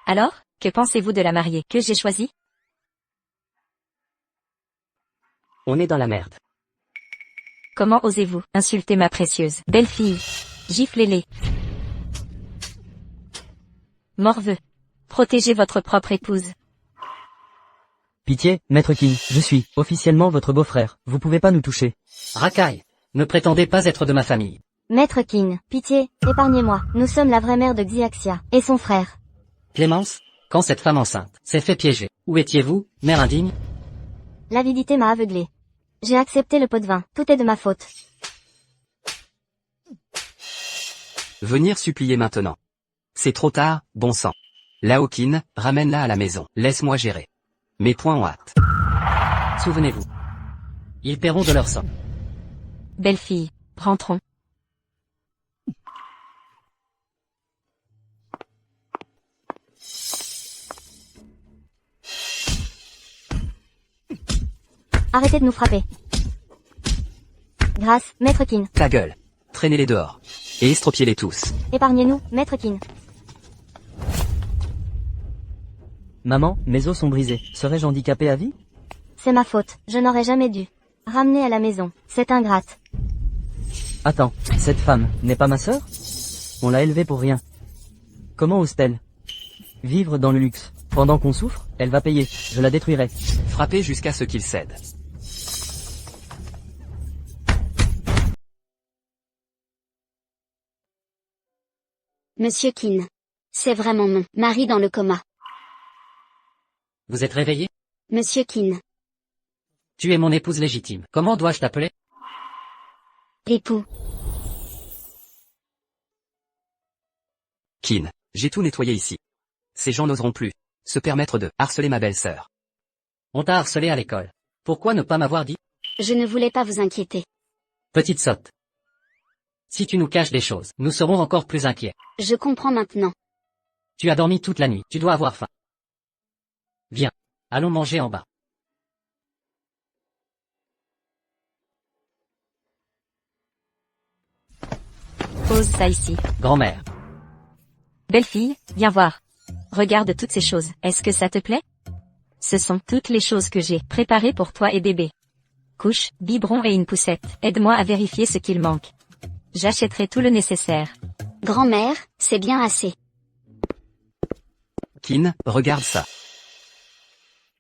Alors, que pensez-vous de la mariée que j'ai choisie? On est dans la merde. Comment osez-vous insulter ma précieuse belle-fille? Giflez-les. Morveux. Protégez votre propre épouse. Pitié, Maître Qin, je suis officiellement votre beau-frère. Vous pouvez pas nous toucher. Racaille, ne prétendez pas être de ma famille. Maître Qin, pitié, épargnez-moi. Nous sommes la vraie mère de Xiaxia, et son frère. Clémence, quand cette femme enceinte s'est fait piéger, où étiez-vous, mère indigne? L'avidité m'a aveuglé. J'ai accepté le pot de vin, tout est de ma faute. Venir supplier maintenant. C'est trop tard, bon sang. Lao Qin, ramène-la à la maison, laisse-moi gérer. Mes poings ont hâte. Souvenez-vous. Ils paieront de leur sang. Belle-fille, rentrons. Arrêtez de nous frapper. Grâce, Maître Qin. Ta gueule. Traînez-les dehors. Et estropiez-les tous. Épargnez-nous, Maître Qin. Maman, mes os sont brisés. Serais-je handicapé à vie? C'est ma faute, je n'aurais jamais dû. Ramener à la maison, c'est ingrate. Attends, cette femme n'est pas ma sœur? On l'a élevée pour rien. Comment ose-t-elle vivre dans le luxe? Pendant qu'on souffre, elle va payer. Je la détruirai. Frappez jusqu'à ce qu'il cède. Monsieur Qin. C'est vraiment mon mari dans le coma. Vous êtes réveillé? Monsieur Qin. Tu es mon épouse légitime. Comment dois-je t'appeler? Époux. Qin, j'ai tout nettoyé ici. Ces gens n'oseront plus se permettre de harceler ma belle-sœur. On t'a harcelé à l'école. Pourquoi ne pas m'avoir dit? Je ne voulais pas vous inquiéter. Petite sotte. Si tu nous caches des choses, nous serons encore plus inquiets. Je comprends maintenant. Tu as dormi toute la nuit, tu dois avoir faim. Viens, allons manger en bas. Pose ça ici. Grand-mère. Belle fille, viens voir. Regarde toutes ces choses, est-ce que ça te plaît? Ce sont toutes les choses que j'ai préparées pour toi et bébé. Couche, biberon et une poussette, aide-moi à vérifier ce qu'il manque. J'achèterai tout le nécessaire. Grand-mère, c'est bien assez. Qin, regarde ça.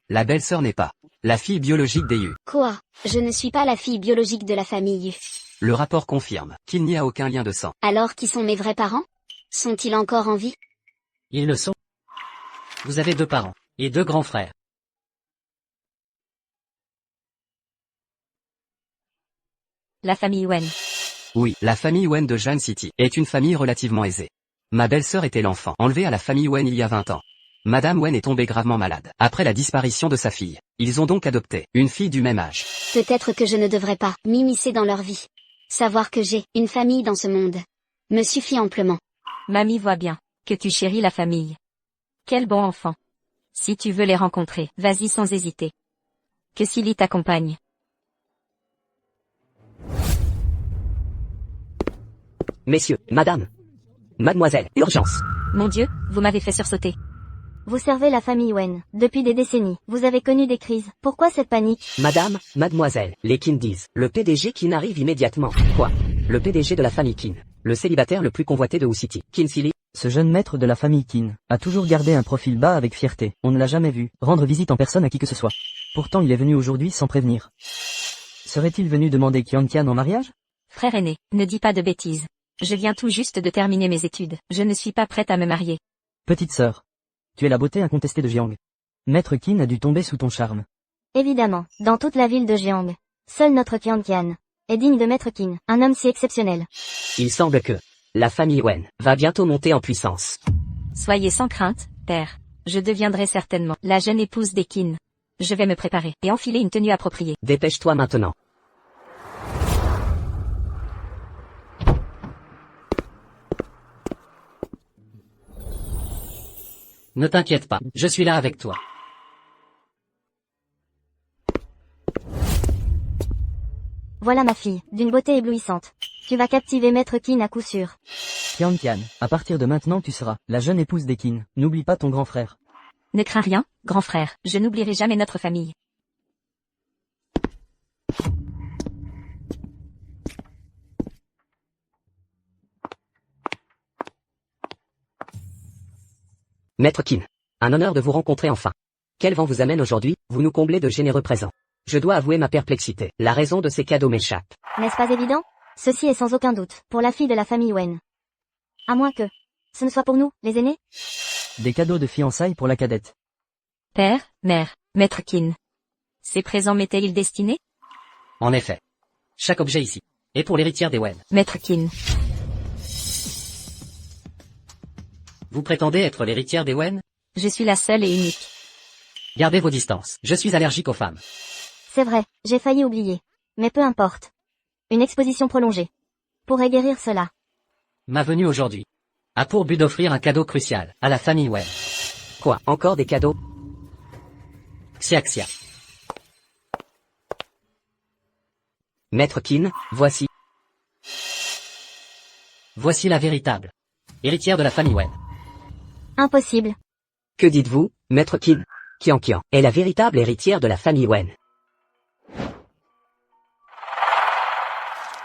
La belle-sœur n'est pas la fille biologique des Yu. Quoi? Je ne suis pas la fille biologique de la famille Yu. Le rapport confirme qu'il n'y a aucun lien de sang. Alors qui sont mes vrais parents? Sont-ils encore en vie? Ils le sont. Vous avez 2 parents, et 2 grands frères. La famille Wen. Oui, la famille Wen de Jan City est une famille relativement aisée. Ma belle-sœur était l'enfant enlevé à la famille Wen il y a 20 ans. Madame Wen est tombée gravement malade après la disparition de sa fille. Ils ont donc adopté une fille du même âge. Peut-être que je ne devrais pas m'immiscer dans leur vie. Savoir que j'ai une famille dans ce monde me suffit amplement. Mamie voit bien que tu chéris la famille. Quel bon enfant. Si tu veux les rencontrer, vas-y sans hésiter. Que Silly t'accompagne. Messieurs, madame. Mademoiselle, urgence. Mon Dieu, vous m'avez fait sursauter. Vous servez la famille Wen. Depuis des décennies, vous avez connu des crises. Pourquoi cette panique? Madame, mademoiselle, les Qin disent. Le PDG Qin arrive immédiatement. Quoi? Le PDG de la famille Qin. Le célibataire le plus convoité de Wu City. Qin Silly. Ce jeune maître de la famille Qin a toujours gardé un profil bas avec fierté. On ne l'a jamais vu rendre visite en personne à qui que ce soit. Pourtant il est venu aujourd'hui sans prévenir. Serait-il venu demander Qianqian en mariage? Frère aîné, ne dis pas de bêtises. Je viens tout juste de terminer mes études. Je ne suis pas prête à me marier. Petite sœur. Tu es la beauté incontestée de Jiang. Maître Qin a dû tomber sous ton charme. Évidemment, dans toute la ville de Jiang. Seul notre Qianqian est digne de Maître Qin, un homme si exceptionnel. Il semble que la famille Wen va bientôt monter en puissance. Soyez sans crainte, père. Je deviendrai certainement la jeune épouse des Qin. Je vais me préparer et enfiler une tenue appropriée. Dépêche-toi maintenant. Ne t'inquiète pas, je suis là avec toi. Voilà ma fille, d'une beauté éblouissante. Tu vas captiver Maître Qin à coup sûr. Qianqian, à partir de maintenant tu seras la jeune épouse des Qin. N'oublie pas ton grand frère. Ne crains rien, grand frère, je n'oublierai jamais notre famille. Maître Qin. Un honneur de vous rencontrer enfin. Quel vent vous amène aujourd'hui, vous nous comblez de généreux présents. Je dois avouer ma perplexité. La raison de ces cadeaux m'échappe. N'est-ce pas évident? Ceci est sans aucun doute pour la fille de la famille Wen. À moins que ce ne soit pour nous, les aînés? Des cadeaux de fiançailles pour la cadette. Père, mère, Maître Qin. Ces présents m'étaient-ils destinés? En effet. Chaque objet ici est pour l'héritière des Wen. Maître Qin. Vous prétendez être l'héritière des Wen? Je suis la seule et unique. Gardez vos distances. Je suis allergique aux femmes. C'est vrai, j'ai failli oublier. Mais peu importe. Une exposition prolongée pourrait guérir cela. Ma venue aujourd'hui a pour but d'offrir un cadeau crucial à la famille Wen. Quoi, encore des cadeaux? Xia. Maître Qin, voici. Voici la véritable héritière de la famille Wen. Impossible. Que dites-vous, Maître Qin? Qianqian est la véritable héritière de la famille Wen.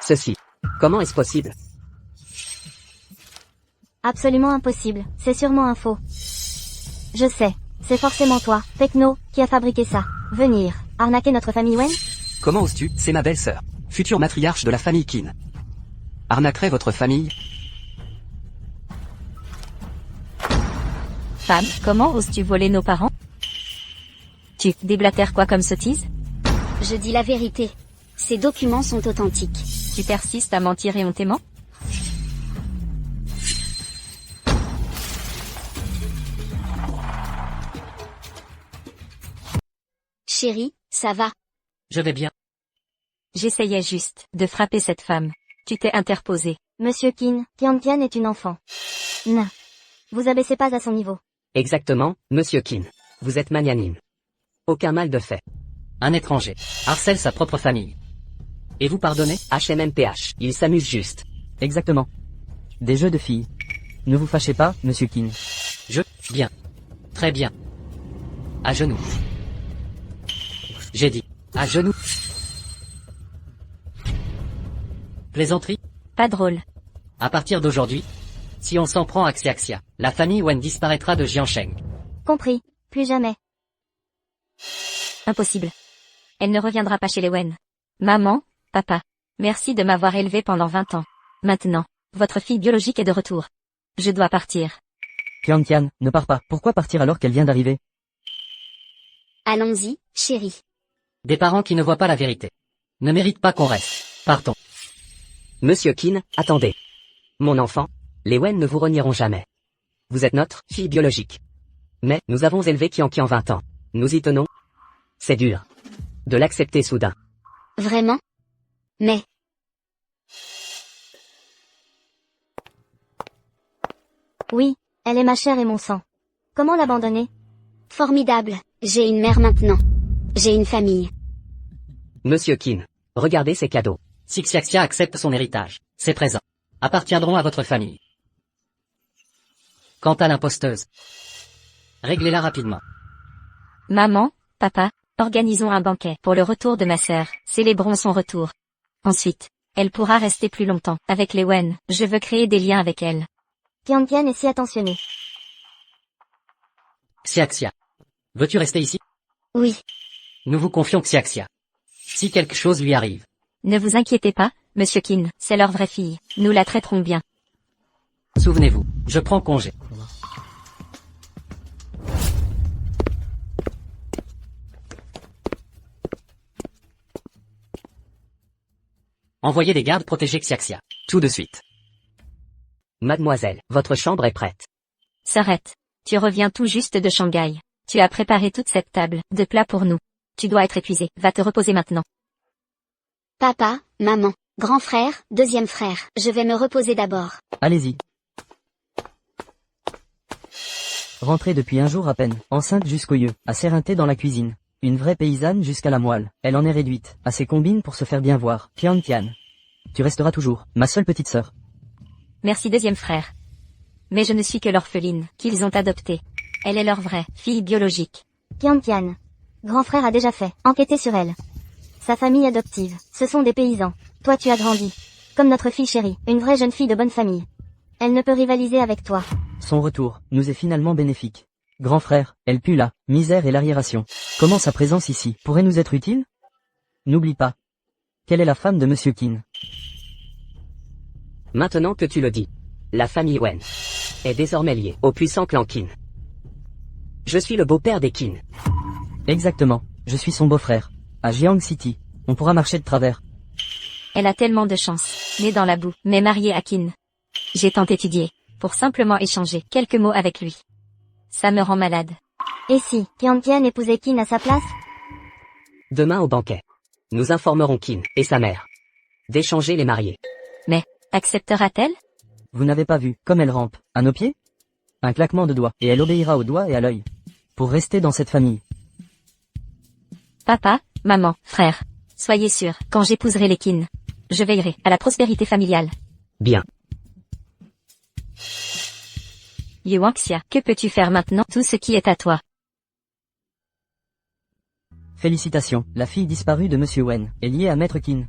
Ceci. Comment est-ce possible? Absolument impossible, c'est sûrement un faux. Je sais, c'est forcément toi, Techno, qui a fabriqué ça. Venir, arnaquer notre famille Wen? Comment oses-tu? C'est ma belle-sœur, future matriarche de la famille Qin. Arnaquerait votre famille? Femme, comment oses-tu voler nos parents? Tu déblatères quoi comme sottise? Je dis la vérité. Ces documents sont authentiques. Tu persistes à mentir éhontément? Chérie, ça va? Je vais bien. J'essayais juste de frapper cette femme. Tu t'es interposé. Monsieur Kin, Tian est une enfant. Non. Vous abaissez pas à son niveau. Exactement, monsieur Kin. Vous êtes magnanime. Aucun mal de fait. Un étranger harcèle sa propre famille. Et vous pardonnez? HMMPH, il s'amuse juste. Exactement. Des jeux de filles. Ne vous fâchez pas, monsieur Kin. Bien. Très bien. À genoux. J'ai dit. À genoux. Plaisanterie? Pas drôle. À partir d'aujourd'hui, si on s'en prend à Xiaxia, la famille Wen disparaîtra de Jiansheng. Compris. Plus jamais. Impossible. Elle ne reviendra pas chez les Wen. Maman, papa, merci de m'avoir élevé pendant 20 ans. Maintenant, votre fille biologique est de retour. Je dois partir. Tian, ne pars pas. Pourquoi partir alors qu'elle vient d'arriver? Allons-y, chérie. Des parents qui ne voient pas la vérité. Ne méritent pas qu'on reste. Partons. Monsieur Kin, attendez. Mon enfant, les Wen ne vous renieront jamais. Vous êtes notre fille biologique. Mais, nous avons élevé Qian 20 ans. Nous y tenons. C'est dur. De l'accepter soudain. Vraiment? Mais, Oui, elle est ma chair et mon sang. Comment l'abandonner? formidable. J'ai une mère maintenant. J'ai une famille. Monsieur Kin, regardez ces cadeaux. Si Xiaxia accepte son héritage, ses présents appartiendront à votre famille. Quant à l'imposteuse, réglez-la rapidement. Maman, papa, organisons un banquet pour le retour de ma sœur. Célébrons son retour. Ensuite, elle pourra rester plus longtemps avec les Wen. Je veux créer des liens avec elle. Tian est si attentionné. Xiaxia, veux-tu rester ici? Oui, Nous vous confions Xiaxia. Si quelque chose lui arrive, Ne vous inquiétez pas, Monsieur Kin, c'est leur vraie fille. Nous la traiterons bien. souvenez-vous, je prends congé. Envoyez des gardes protéger Xiaxia. Tout de suite. Mademoiselle, votre chambre est prête. S'arrête. Tu reviens tout juste de Shanghai. Tu as préparé toute cette table de plats pour nous. Tu dois être épuisé. Va te reposer maintenant. papa, maman, grand frère, deuxième frère. Je vais me reposer d'abord. Allez-y. Rentrée depuis un jour à peine, enceinte jusqu'aux yeux, à s'éreinter dans la cuisine. Une vraie paysanne jusqu'à la moelle. Elle en est réduite, à ses combines pour se faire bien voir. Tian. Tu resteras toujours, ma seule petite sœur. Merci deuxième frère. Mais je ne suis que l'orpheline qu'ils ont adoptée. Elle est leur vraie fille biologique. Tian. Grand frère a déjà fait enquêter sur elle. Sa famille adoptive, ce sont des paysans. Toi tu as grandi. Comme notre fille chérie, une vraie jeune fille de bonne famille. Elle ne peut rivaliser avec toi. Son retour nous est finalement bénéfique. Grand frère, elle pue la misère et l'arriération. Comment sa présence ici pourrait nous être utile? N'oublie pas. Quelle est la femme de Monsieur Kin? Maintenant que tu le dis, la famille Wen est désormais liée au puissant clan Qin. Je suis le beau-père des Qin. Exactement, je suis son beau-frère. À Jiang City, on pourra marcher de travers. Elle a tellement de chance. Née dans la boue, mais mariée à Kin. J'ai tant étudié pour simplement échanger quelques mots avec lui. Ça me rend malade. Et si Tian épousait Kin à sa place? Demain au banquet, nous informerons Qin et sa mère d'échanger les mariés. Mais, acceptera-t-elle? Vous n'avez pas vu, comme elle rampe, à nos pieds? Un claquement de doigts, et elle obéira au doigt et à l'œil. Pour rester dans cette famille. Papa, maman, frère. Soyez sûrs, quand j'épouserai les Qin, je veillerai à la prospérité familiale. Bien. Yuanxia, que peux-tu faire maintenant? Tout ce qui est à toi. Félicitations, la fille disparue de Monsieur Wen est liée à Maître Qin.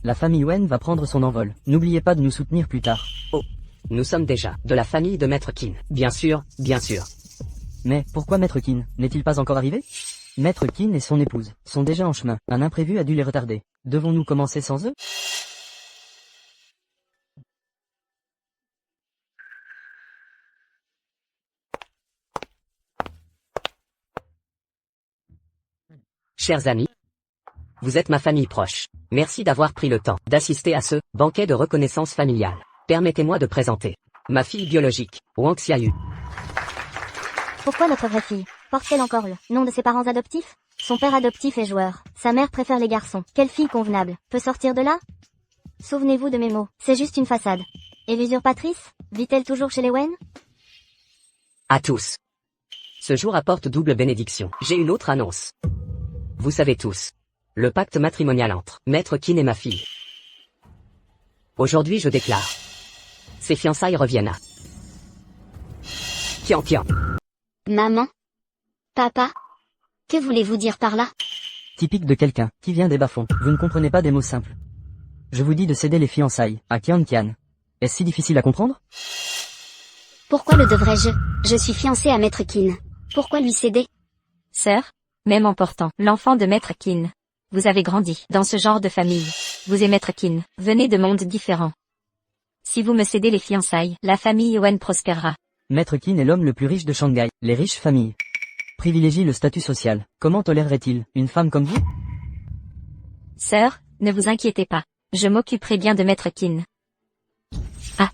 La famille Wen va prendre son envol. N'oubliez pas de nous soutenir plus tard. Oh, nous sommes déjà de la famille de Maître Qin. Bien sûr, bien sûr. Mais, pourquoi Maître Qin n'est-il pas encore arrivé? Maître Qin et son épouse sont déjà en chemin. Un imprévu a dû les retarder. Devons-nous commencer sans eux? Chers amis, vous êtes ma famille proche. Merci d'avoir pris le temps d'assister à ce banquet de reconnaissance familiale. Permettez-moi de présenter ma fille biologique, Wang Xiaoyu. Pourquoi notre vraie fille porte-t-elle encore le nom de ses parents adoptifs? Son père adoptif est joueur. Sa mère préfère les garçons. Quelle fille convenable peut sortir de là? Souvenez-vous de mes mots. C'est juste une façade. Et l'usurpatrice? Vit-elle toujours chez les Wen? À tous. Ce jour apporte double bénédiction. J'ai une autre annonce. Vous savez tous. Le pacte matrimonial entre Maître Qin et ma fille. Aujourd'hui je déclare. Ces fiançailles reviennent à Qian. Maman? Papa? Que voulez-vous dire par là? Typique de quelqu'un qui vient des bas-fonds. Vous ne comprenez pas des mots simples. Je vous dis de céder les fiançailles à Qian. Est-ce si difficile à comprendre? Pourquoi le devrais-je? Je suis fiancée à Maître Qin. Pourquoi lui céder? Sœur, même en portant l'enfant de Maître Qin. Vous avez grandi dans ce genre de famille. Vous et Maître Qin venez de mondes différents. Si vous me cédez les fiançailles, la famille Wen prospérera. Maître Qin est l'homme le plus riche de Shanghai. Les riches familles privilégient le statut social. Comment tolérerait-il une femme comme vous? Sœur, ne vous inquiétez pas. Je m'occuperai bien de Maître Qin. Ah.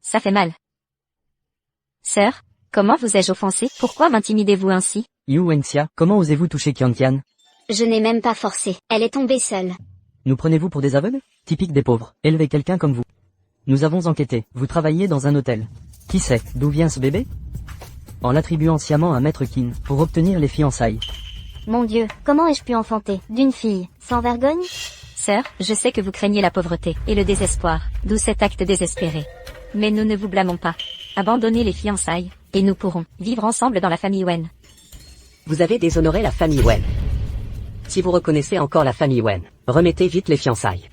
Ça fait mal. Sœur, comment vous ai-je offensé? Pourquoi m'intimidez-vous ainsi? Yu Wenxia, comment osez-vous toucher Qian? Je n'ai même pas forcé. Elle est tombée seule. Nous prenez-vous pour des aveugles? Typique des pauvres. Élevez quelqu'un comme vous. Nous avons enquêté. Vous travaillez dans un hôtel. Qui sait d'où vient ce bébé? En l'attribuant sciemment à Maître Qin pour obtenir les fiançailles. Mon Dieu, comment ai-je pu enfanter d'une fille sans vergogne? Sœur, je sais que vous craignez la pauvreté et le désespoir, d'où cet acte désespéré. Mais nous ne vous blâmons pas. Abandonnez les fiançailles, et nous pourrons vivre ensemble dans la famille Wen. Vous avez déshonoré la famille Wen. Si vous reconnaissez encore la famille Wen, remettez vite les fiançailles.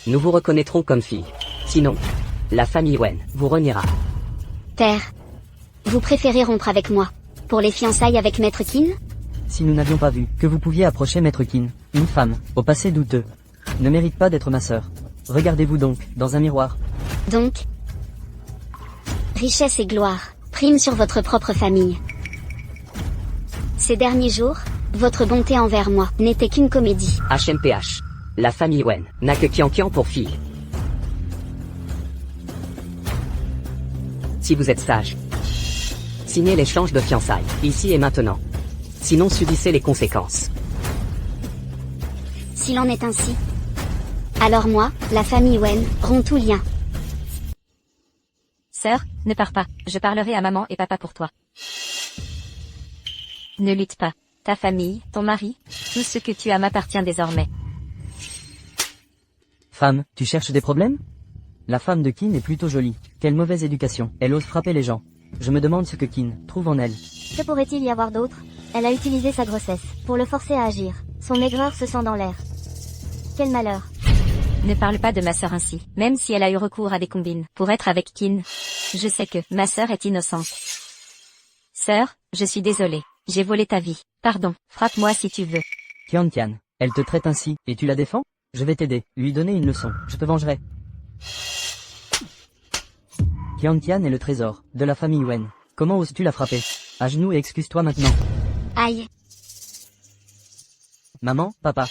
Nous vous reconnaîtrons comme fille. Sinon, la famille Wen vous reniera. Père. Vous préférez rompre avec moi pour les fiançailles avec Maître Qin? Si nous n'avions pas vu que vous pouviez approcher Maître Qin, une femme, au passé douteux, ne mérite pas d'être ma sœur. Regardez-vous donc, dans un miroir. Donc, richesse et gloire priment sur votre propre famille. Ces derniers jours, votre bonté envers moi n'était qu'une comédie. HMPH. La famille Wen n'a que Qian pour fille. Si vous êtes sage, signez l'échange de fiançailles, ici et maintenant. Sinon subissez les conséquences. S'il en est ainsi, alors moi, la famille Wen, rompt tout lien. Sœur, ne pars pas, je parlerai à maman et papa pour toi. Ne lutte pas. Ta famille, ton mari, tout ce que tu as m'appartient désormais. Femme, tu cherches des problèmes? La femme de Qin est plutôt jolie. Quelle mauvaise éducation. Elle ose frapper les gens. Je me demande ce que Qin trouve en elle. Que pourrait-il y avoir d'autre? Elle a utilisé sa grossesse pour le forcer à agir. Son aigreur se sent dans l'air. Quel malheur. Ne parle pas de ma sœur ainsi, même si elle a eu recours à des combines pour être avec Qin. Je sais que ma sœur est innocente. Sœur, je suis désolée. J'ai volé ta vie. Pardon, frappe-moi si tu veux. Qian, elle te traite ainsi, et tu la défends? Je vais t'aider, lui donner une leçon. Je te vengerai. Qian est le trésor de la famille Wen. Comment oses-tu la frapper? À genoux et excuse-toi maintenant. Aïe. Maman, papa.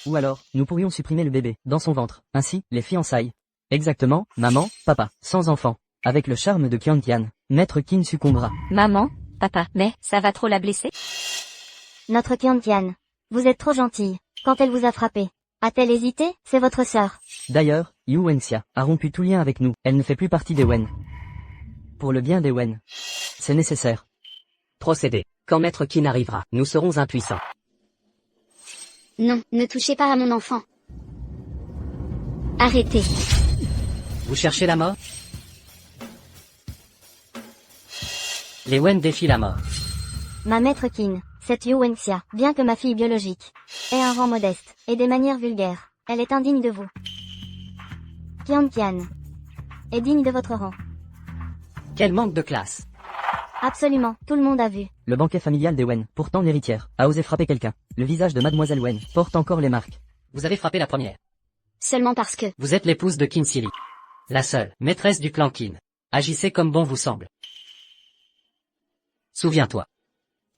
Ou alors, nous pourrions supprimer le bébé dans son ventre. Ainsi, les fiançailles. Exactement, maman, papa, sans enfant. Avec le charme de Qian, Maître Qin succombera. Maman, papa, mais ça va trop la blesser? Notre Qian, vous êtes trop gentille. Quand elle vous a frappé, a-t-elle hésité? C'est votre sœur. D'ailleurs, Yu Wenxia a rompu tout lien avec nous. Elle ne fait plus partie des Wen. Pour le bien des Wen, c'est nécessaire. Procédez. Quand Maître Qin arrivera, nous serons impuissants. Non, ne touchez pas à mon enfant. Arrêtez. Vous cherchez la mort? Les Wen défient la mort. Ma Maître Qin, cette Yu Wenxia, bien que ma fille biologique, ait un rang modeste, et des manières vulgaires, elle est indigne de vous. Qian est digne de votre rang. Quel manque de classe. Absolument, tout le monde a vu. Le banquet familial des Wen, pourtant l'héritière, a osé frapper quelqu'un. Le visage de Mademoiselle Wen porte encore les marques. Vous avez frappé la première. Seulement parce que... Vous êtes l'épouse de Qin Sili. La seule, maîtresse du clan Qin. Agissez comme bon vous semble. Souviens-toi.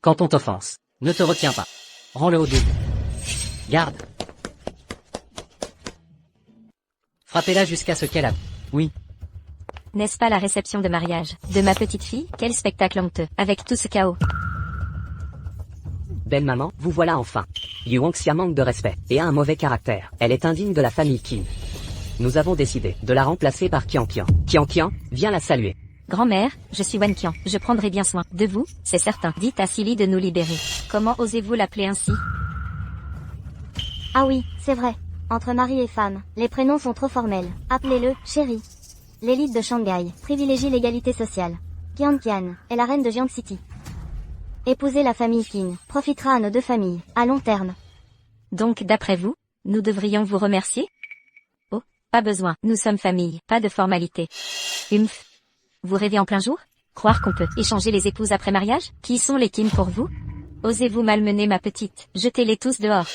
Quand on t'offense, ne te retiens pas. Rends-le au double. Garde. Frappez-la jusqu'à ce qu'elle avoue. Oui. N'est-ce pas la réception de mariage de ma petite fille? Quel spectacle honteux, avec tout ce chaos. Belle maman, vous voilà enfin. Yuanxia manque de respect, et a un mauvais caractère. Elle est indigne de la famille Qin. Nous avons décidé de la remplacer par Qian. Qian, viens la saluer. Grand-mère, je suis Wen Qian. Je prendrai bien soin de vous, c'est certain. Dites à Silly de nous libérer. Comment osez-vous l'appeler ainsi? Ah oui, c'est vrai. Entre mari et femme, les prénoms sont trop formels. Appelez-le, chérie. L'élite de Shanghai privilégie l'égalité sociale. Qian est la reine de Jiang City. Épouser la famille Qin profitera à nos deux familles, à long terme. Donc d'après vous, nous devrions vous remercier? Oh, pas besoin, nous sommes famille, pas de formalité. Humph. Vous rêvez en plein jour? Croire qu'on peut échanger les épouses après mariage? Qui sont les Qin pour vous? Osez-vous malmener ma petite? Jetez-les tous dehors.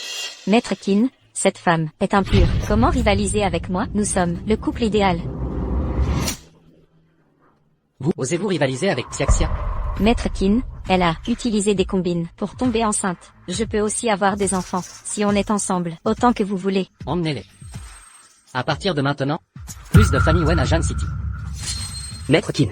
Maître Qin, cette femme est impure. Comment rivaliser avec moi? Nous sommes le couple idéal. Vous, osez-vous rivaliser avec Xiaxia? Maître Qin, elle a utilisé des combines pour tomber enceinte. Je peux aussi avoir des enfants, si on est ensemble, autant que vous voulez. Emmenez-les. À partir de maintenant, plus de famille Wen à Jiang City. Maître Qin.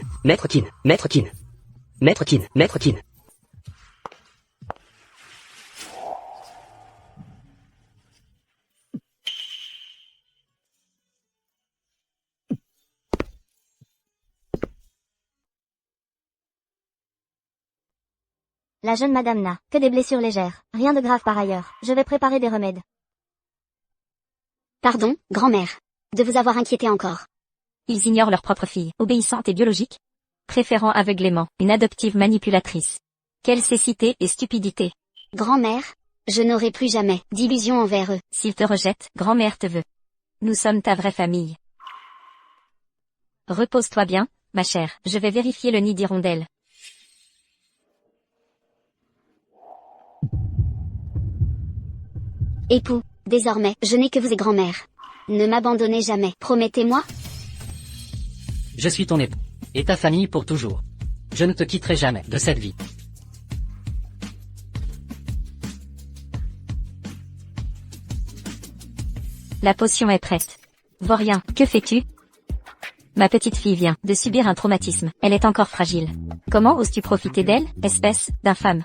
La jeune madame n'a que des blessures légères. Rien de grave par ailleurs. Je vais préparer des remèdes. Pardon, grand-mère. De vous avoir inquiété encore. Ils ignorent leur propre fille, obéissante et biologique, préférant aveuglément une adoptive manipulatrice. Quelle cécité et stupidité. Grand-mère, je n'aurai plus jamais d'illusions envers eux. S'ils te rejettent, grand-mère te veut. Nous sommes ta vraie famille. Repose-toi bien, ma chère, je vais vérifier le nid d'hirondelle. Époux, désormais, je n'ai que vous et grand-mère. Ne m'abandonnez jamais, promettez-moi? Je suis ton époux. Et ta famille pour toujours. Je ne te quitterai jamais de cette vie. La potion est prête. Vaurien, que fais-tu? Ma petite fille vient de subir un traumatisme. Elle est encore fragile. Comment oses-tu profiter d'elle, espèce d'infâme?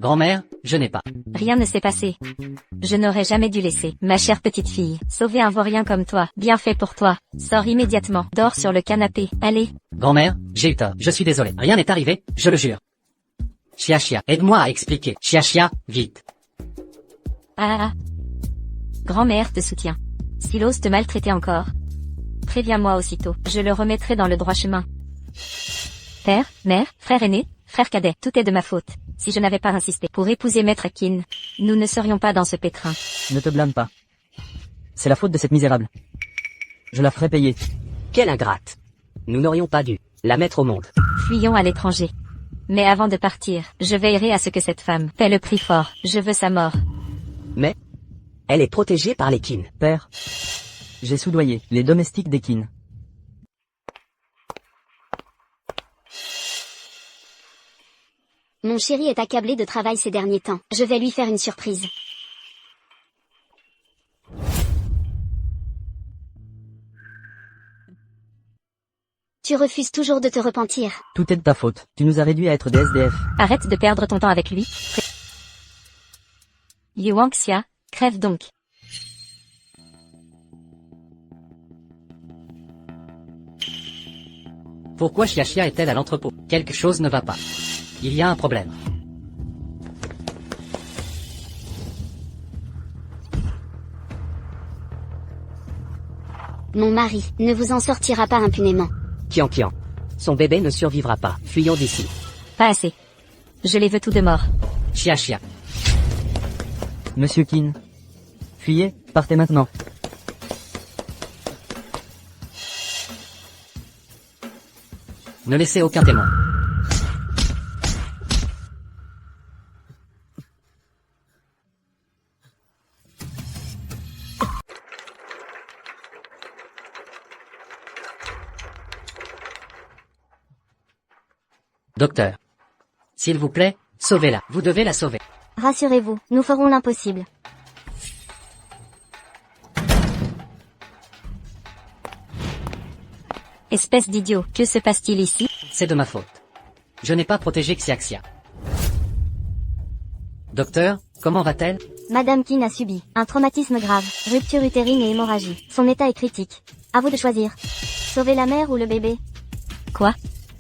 Grand-mère, je n'ai pas. Rien ne s'est passé. Je n'aurais jamais dû laisser ma chère petite fille sauver un vaurien comme toi. Bien fait pour toi. Sors immédiatement. Dors sur le canapé. Allez. Grand-mère, j'ai eu tort. Je suis désolé. Rien n'est arrivé, je le jure. Chia, aide-moi à expliquer. Chia, vite. Ah. Grand-mère te soutient. S'il ose te maltraiter encore, préviens-moi aussitôt. Je le remettrai dans le droit chemin. Père, mère, frère aîné, frère cadet, tout est de ma faute. Si je n'avais pas insisté pour épouser Maître Qin, nous ne serions pas dans ce pétrin. Ne te blâme pas. C'est la faute de cette misérable. Je la ferai payer. Quelle ingrate. Nous n'aurions pas dû la mettre au monde. Fuyons à l'étranger. Mais avant de partir, je veillerai à ce que cette femme paie le prix fort. Je veux sa mort. Mais elle est protégée par les Qin. Père, j'ai soudoyé les domestiques des Qin. Mon chéri est accablé de travail ces derniers temps. Je vais lui faire une surprise. Tu refuses toujours de te repentir. Tout est de ta faute. Tu nous as réduits à être des SDF. Arrête de perdre ton temps avec lui. Yuanxia, crève donc. Pourquoi Chia est-elle à l'entrepôt? Quelque chose ne va pas. Il y a un problème. Mon mari ne vous en sortira pas impunément. Qian. Son bébé ne survivra pas. Fuyons d'ici. Pas assez. Je les veux tous de mort. Chia. Monsieur Qin. Fuyez, partez maintenant. Ne laissez aucun témoin. Docteur. S'il vous plaît, sauvez-la. Vous devez la sauver. Rassurez-vous, nous ferons l'impossible. Espèce d'idiot, que se passe-t-il ici? C'est de ma faute. Je n'ai pas protégé Xiaxia. Docteur, comment va-t-elle? Madame Kin a subi un traumatisme grave, rupture utérine et hémorragie. Son état est critique. À vous de choisir. Sauver la mère ou le bébé? Quoi?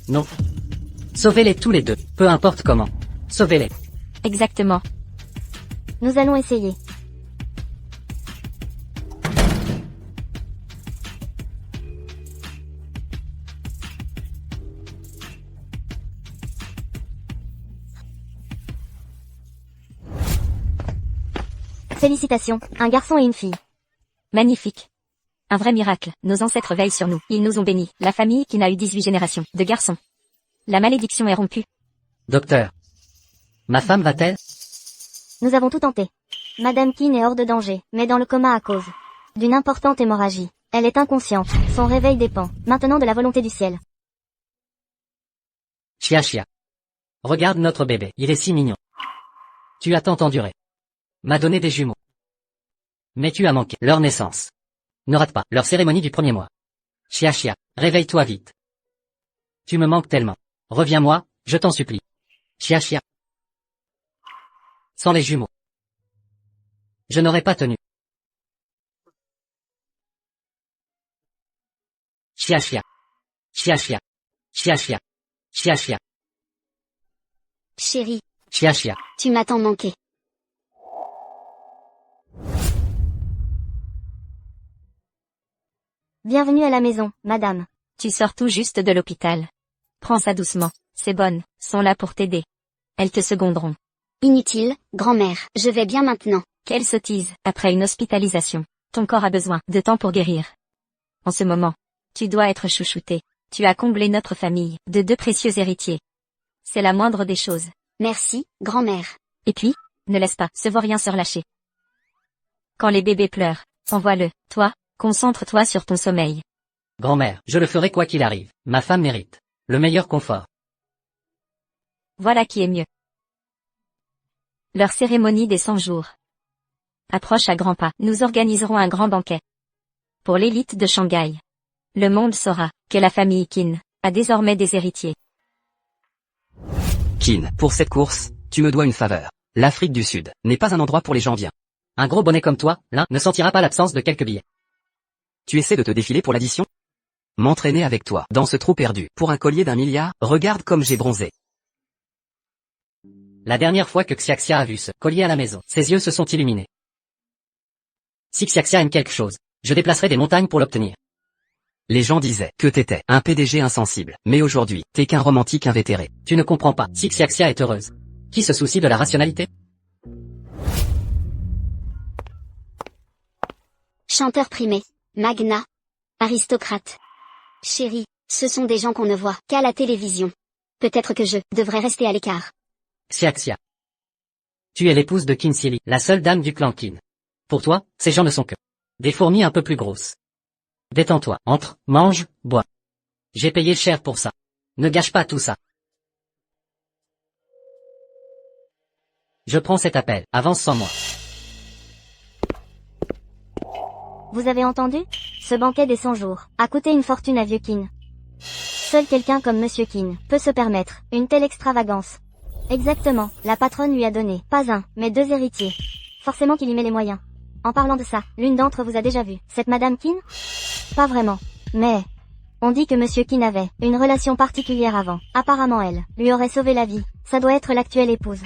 Non. Sauvez-les tous les deux, peu importe comment. Sauvez-les. Exactement. Nous allons essayer. Félicitations, un garçon et une fille. Magnifique. Un vrai miracle, nos ancêtres veillent sur nous, ils nous ont bénis, la famille qui n'a eu 18 générations de garçons. La malédiction est rompue. Docteur. Ma femme va-t-elle? Nous avons tout tenté. Madame Kin est hors de danger, mais dans le coma à cause d'une importante hémorragie. Elle est inconsciente, son réveil dépend, maintenant de la volonté du ciel. Xiaxia. Regarde notre bébé, il est si mignon. Tu as tant enduré. M'a donné des jumeaux. Mais tu as manqué leur naissance. Ne rate pas leur cérémonie du premier mois. Xiaxia, réveille-toi vite. Tu me manques tellement. Reviens-moi, je t'en supplie. Xiaxia. Sans les jumeaux, je n'aurais pas tenu. Xiaxia. Xiaxia. Xiaxia. Xiaxia. Chérie, Xiaxia. tu m'as tant manqué. Bienvenue à la maison, madame. Tu sors tout juste de l'hôpital. Prends ça doucement, ces bonnes sont là pour t'aider. Elles te seconderont. Inutile, grand-mère, je vais bien maintenant. Quelle sottise, après une hospitalisation. Ton corps a besoin de temps pour guérir. En ce moment, tu dois être chouchouté. Tu as comblé notre famille de 2 précieux héritiers. C'est la moindre des choses. Merci, grand-mère. Et puis, ne laisse pas ce vaurien se relâcher. Quand les bébés pleurent, envoie-le. Toi, concentre-toi sur ton sommeil. Grand-mère, je le ferai quoi qu'il arrive. Ma femme mérite le meilleur confort. Voilà qui est mieux. Leur cérémonie des 100 jours approche à grands pas. Nous organiserons un grand banquet pour l'élite de Shanghai. Le monde saura que la famille Qin a désormais des héritiers. Qin, pour cette course, tu me dois une faveur. L'Afrique du Sud n'est pas un endroit pour les gens bien. Un gros bonnet comme toi, l'un, ne sentira pas l'absence de quelques billets. Tu essaies de te défiler pour l'addition? M'entraîner avec toi dans ce trou perdu pour un collier d'1 milliard, regarde comme j'ai bronzé. La dernière fois que Xiaxia a vu ce collier à la maison, ses yeux se sont illuminés. Si Xiaxia aime quelque chose, je déplacerai des montagnes pour l'obtenir. Les gens disaient que t'étais un PDG insensible, mais aujourd'hui, t'es qu'un romantique invétéré. Tu ne comprends pas, si Xiaxia est heureuse. Qui se soucie de la rationalité? Chanteur primé, magnat, aristocrate. Chérie, ce sont des gens qu'on ne voit qu'à la télévision. Peut-être que je devrais rester à l'écart. Xiaxia. Tu es l'épouse de Qin Sili, la seule dame du clan Qin. Pour toi, ces gens ne sont que des fourmis un peu plus grosses. Détends-toi, entre, mange, bois. J'ai payé cher pour ça. Ne gâche pas tout ça. Je prends cet appel, avance sans moi. Vous avez entendu? Ce banquet des 100 jours a coûté une fortune à vieux Qin. Seul quelqu'un comme Monsieur Qin peut se permettre une telle extravagance. Exactement, la patronne lui a donné, pas un, mais 2 héritiers. Forcément qu'il y met les moyens. En parlant de ça, l'une d'entre vous a déjà vu cette Madame Qin? Pas vraiment. Mais, on dit que Monsieur Qin avait une relation particulière avant. Apparemment elle lui aurait sauvé la vie. Ça doit être l'actuelle épouse.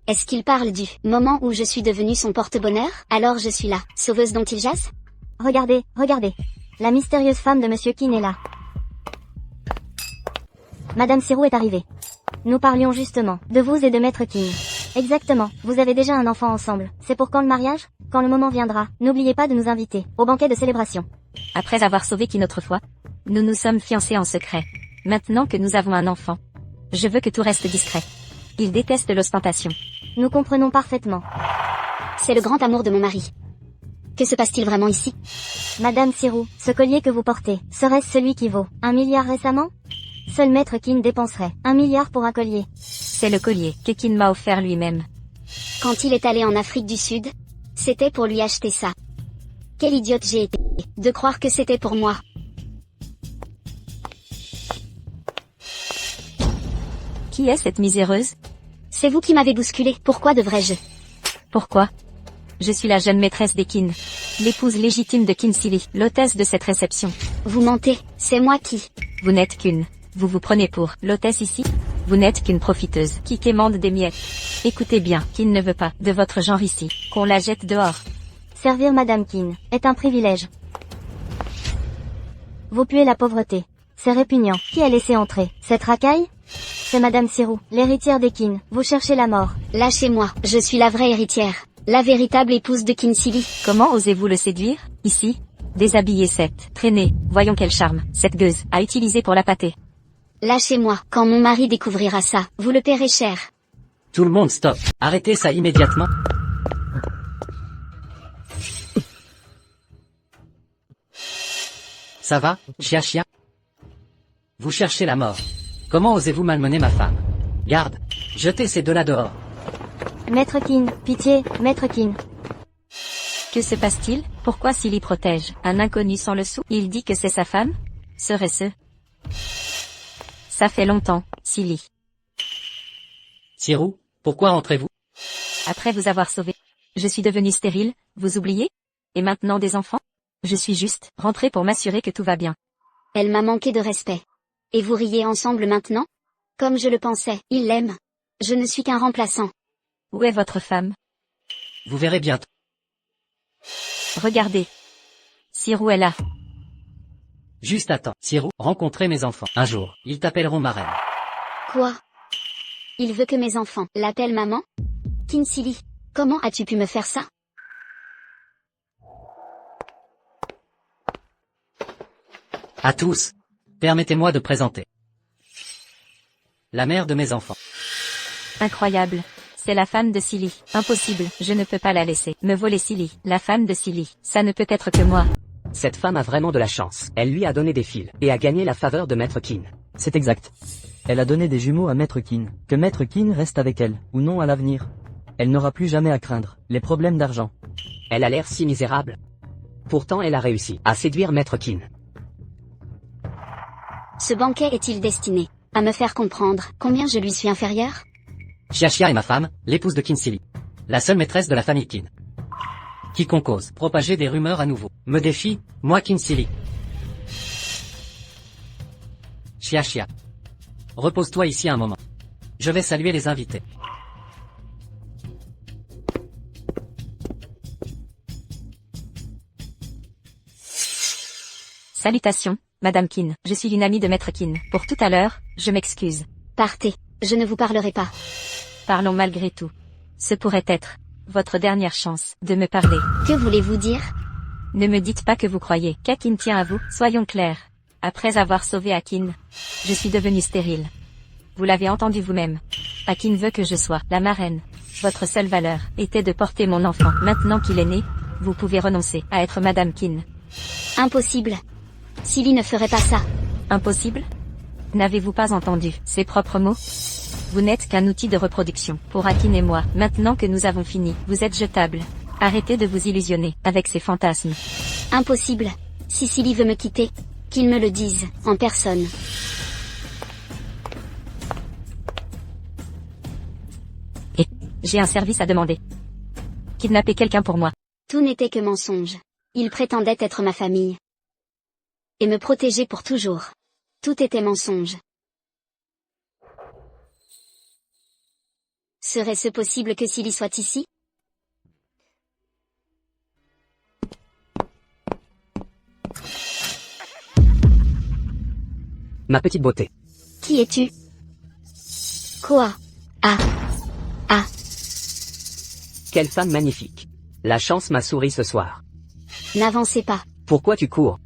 Est-ce qu'il parle du moment où je suis devenue son porte-bonheur? Alors je suis la sauveuse dont il jase? Regardez, regardez. La mystérieuse femme de Monsieur Qin est là. Madame Sirou est arrivée. Nous parlions justement de vous et de Maître Qin. Exactement, vous avez déjà un enfant ensemble. C'est pour quand le mariage? Quand le moment viendra, n'oubliez pas de nous inviter au banquet de célébration. Après avoir sauvé Qin autrefois, nous nous sommes fiancés en secret. Maintenant que nous avons un enfant, je veux que tout reste discret. Il déteste l'ostentation. Nous comprenons parfaitement. C'est le grand amour de mon mari. Que se passe-t-il vraiment ici? Madame Sirou, ce collier que vous portez, serait-ce celui qui vaut 1 milliard récemment? Seul Maître Qin dépenserait 1 milliard pour un collier. C'est le collier que Qin m'a offert lui-même. Quand il est allé en Afrique du Sud, c'était pour lui acheter ça. Quelle idiote j'ai été, de croire que c'était pour moi. Qui est cette miséreuse? C'est vous qui m'avez bousculé, pourquoi devrais-je? Pourquoi? Je suis la jeune maîtresse des Kin. L'épouse légitime de Kinsili, l'hôtesse de cette réception. Vous mentez, c'est moi qui... Vous n'êtes qu'une. Vous vous prenez pour l'hôtesse ici? Vous n'êtes qu'une profiteuse qui quémande des miettes. Écoutez bien, Kin ne veut pas de votre genre ici, qu'on la jette dehors. Servir Madame Kin est un privilège. Vous puez la pauvreté. C'est répugnant. Qui a laissé entrer cette racaille? C'est Madame Sirou, l'héritière des Kin. Vous cherchez la mort. Lâchez-moi, je suis la vraie héritière. La véritable épouse de Kinsili. Comment osez-vous le séduire, ici? Déshabillez cette traînée, voyons quel charme, cette gueuse, à utiliser pour la pâter. Lâchez-moi, quand mon mari découvrira ça, vous le paierez cher. Tout le monde stop. Arrêtez ça immédiatement. Ça va, chia chia? Vous cherchez la mort. Comment osez-vous malmener ma femme? Garde, jetez ces deux-là dehors. Maître Kin, pitié, Maître Kin. Que se passe-t-il? Pourquoi Silly protège un inconnu sans le sou? Il dit que c'est sa femme? Serait-ce? Ça fait longtemps, Silly. Sirou, pourquoi rentrez-vous? Après vous avoir sauvé. Je suis devenue stérile, vous oubliez? Et maintenant des enfants? Je suis juste rentrée pour m'assurer que tout va bien. Elle m'a manqué de respect. Et vous riez ensemble maintenant? Comme je le pensais, il l'aime. Je ne suis qu'un remplaçant. Où est votre femme? Vous verrez bientôt. Regardez. Sirou est là. Juste attends. Sirou, rencontrez mes enfants. Un jour, ils t'appelleront ma reine. Quoi? Il veut que mes enfants l'appellent maman? Kinsili, comment as-tu pu me faire ça? À tous, permettez-moi de présenter la mère de mes enfants. Incroyable. C'est la femme de Silly. Impossible, je ne peux pas la laisser me voler Silly. La femme de Silly, ça ne peut être que moi. Cette femme a vraiment de la chance. Elle lui a donné des fils, et a gagné la faveur de Maître Kin. C'est exact. Elle a donné des jumeaux à Maître Kin. Que Maître Kin reste avec elle, ou non à l'avenir. Elle n'aura plus jamais à craindre les problèmes d'argent. Elle a l'air si misérable. Pourtant elle a réussi à séduire Maître Kin. Ce banquet est-il destiné à me faire comprendre combien je lui suis inférieure? Chia Chia est ma femme, l'épouse de Kinsili. La seule maîtresse de la famille Kin. Quiconque ose propager des rumeurs à nouveau me défie, moi Kinsili. Chia Chia. Repose-toi ici un moment. Je vais saluer les invités. Salutations, Madame Kin. Je suis une amie de Maître Kin. Pour tout à l'heure, je m'excuse. Partez, je ne vous parlerai pas. Parlons malgré tout. Ce pourrait être votre dernière chance de me parler. Que voulez-vous dire? Ne me dites pas que vous croyez qu'Akin tient à vous. Soyons clairs. Après avoir sauvé Akin, je suis devenue stérile. Vous l'avez entendu vous-même. Akin veut que je sois la marraine. Votre seule valeur était de porter mon enfant. Maintenant qu'il est né, vous pouvez renoncer à être Madame Kin. Impossible. Silly ne ferait pas ça. Impossible? N'avez-vous pas entendu ses propres mots? Vous n'êtes qu'un outil de reproduction pour Akin et moi. Maintenant que nous avons fini, vous êtes jetable. Arrêtez de vous illusionner avec ces fantasmes. Impossible. Si Silly veut me quitter, qu'il me le dise, en personne. Et j'ai un service à demander. Kidnapper quelqu'un pour moi. Tout n'était que mensonge. Il prétendait être ma famille. Et me protéger pour toujours. Tout était mensonge. Serait-ce possible que Silly soit ici? Ma petite beauté. Qui es-tu? Quoi? Ah. Ah. Quelle femme magnifique. La chance m'a souri ce soir. N'avancez pas. Pourquoi tu cours?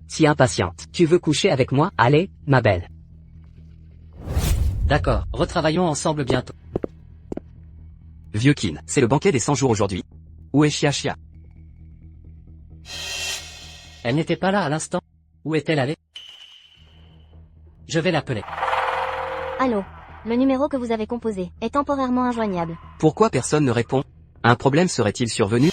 Si impatiente. Tu veux coucher avec moi? Allez, ma belle. D'accord, retravaillons ensemble bientôt. Vieux Kin, c'est le banquet des 100 jours aujourd'hui. Où est Chia Chia? Elle n'était pas là à l'instant. Où est-elle allée? Je vais l'appeler. Allô? Le numéro que vous avez composé est temporairement injoignable. Pourquoi personne ne répond? Un problème serait-il survenu?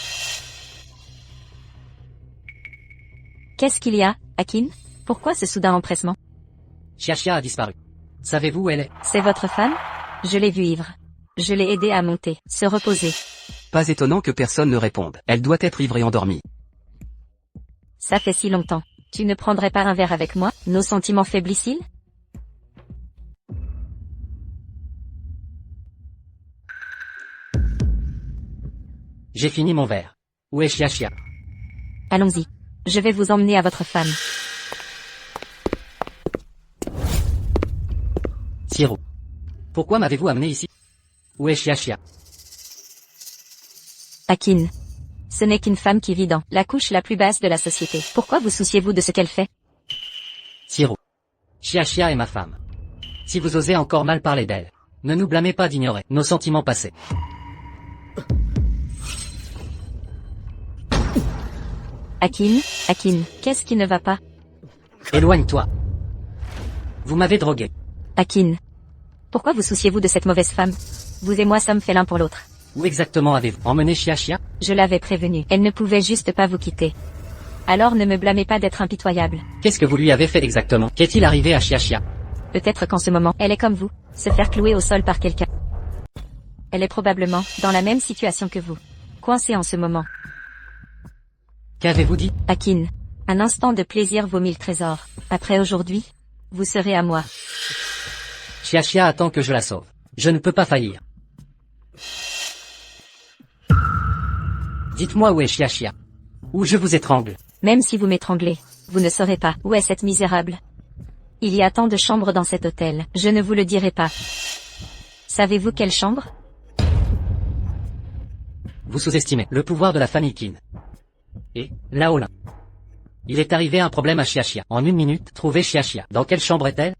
Qu'est-ce qu'il y a, Akin? Pourquoi ce soudain empressement? Xiaxia a disparu. Savez-vous où elle est? C'est votre femme? Je l'ai vue ivre. Je l'ai aidée à monter, se reposer. Pas étonnant que personne ne réponde. Elle doit être ivre et endormie. Ça fait si longtemps. Tu ne prendrais pas un verre avec moi? Nos sentiments faiblissent-ils? J'ai fini mon verre. Où est Xiaxia? Allons-y. Je vais vous emmener à votre femme. Siro. Pourquoi m'avez-vous amené ici? Où est Xiaxia? Akin. Ce n'est qu'une femme qui vit dans la couche la plus basse de la société. Pourquoi vous souciez-vous de ce qu'elle fait? Siro. Xiaxia est ma femme. Si vous osez encore mal parler d'elle, ne nous blâmez pas d'ignorer nos sentiments passés. Akin, qu'est-ce qui ne va pas? Éloigne-toi. Vous m'avez drogué. Akin. Pourquoi vous souciez-vous de cette mauvaise femme? Vous et moi sommes faits l'un pour l'autre. Où exactement avez-vous emmené Xiaxia? Je l'avais prévenue. Elle ne pouvait juste pas vous quitter. Alors ne me blâmez pas d'être impitoyable. Qu'est-ce que vous lui avez fait exactement? Qu'est-il arrivé à Xiaxia? Peut-être qu'en ce moment, elle est comme vous, se faire clouer au sol par quelqu'un. Elle est probablement dans la même situation que vous. Coincée en ce moment. Qu'avez-vous dit? Akin. Un instant de plaisir vaut 1000 trésors. Après aujourd'hui, vous serez à moi. Xiaxia attend que je la sauve. Je ne peux pas faillir. Dites-moi où est Xiaxia. Ou je vous étrangle. Même si vous m'étranglez, vous ne saurez pas où est cette misérable. Il y a tant de chambres dans cet hôtel, je ne vous le dirai pas. Savez-vous quelle chambre? Vous sous-estimez le pouvoir de la famille Qin. Et, Laolin. Il est arrivé un problème à Xiaxia. En 1 minute, trouvez Xiaxia. Dans quelle chambre est-elle?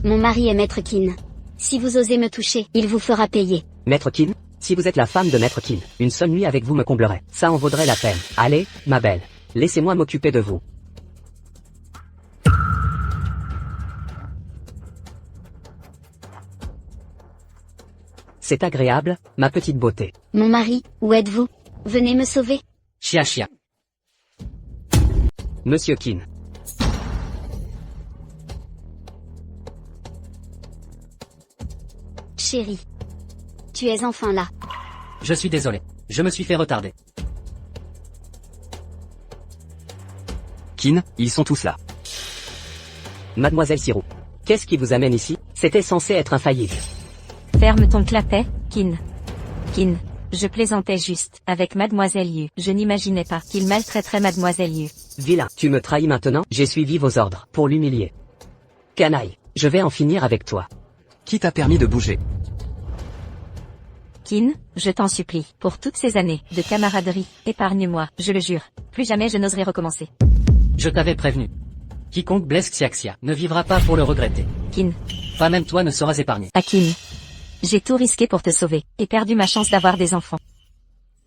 Mon mari est Maître Qin. Si vous osez me toucher, il vous fera payer. Maître Qin, si vous êtes la femme de Maître Qin, une seule nuit avec vous me comblerait. Ça en vaudrait la peine. Allez, ma belle. Laissez-moi m'occuper de vous. C'est agréable, ma petite beauté. Mon mari, où êtes-vous? Venez me sauver. Xiaxia. Monsieur Qin. Chérie. Tu es enfin là. Je suis désolé. Je me suis fait retarder. Qin, ils sont tous là. Mademoiselle Siro. Qu'est-ce qui vous amène ici? C'était censé être infaillible. Ferme ton clapet, Qin. Qin. Je plaisantais juste, avec Mademoiselle Yu. Je n'imaginais pas qu'il maltraiterait Mademoiselle Yu. Vilain, tu me trahis maintenant? J'ai suivi vos ordres, pour l'humilier. Canaille, je vais en finir avec toi. Qui t'a permis de bouger? Qin, je t'en supplie, pour toutes ces années de camaraderie, épargne-moi, je le jure. Plus jamais je n'oserai recommencer. Je t'avais prévenu. Quiconque blesse Xiaxia ne vivra pas pour le regretter. Qin. Pas même toi ne seras épargné. Akin. J'ai tout risqué pour te sauver, et perdu ma chance d'avoir des enfants.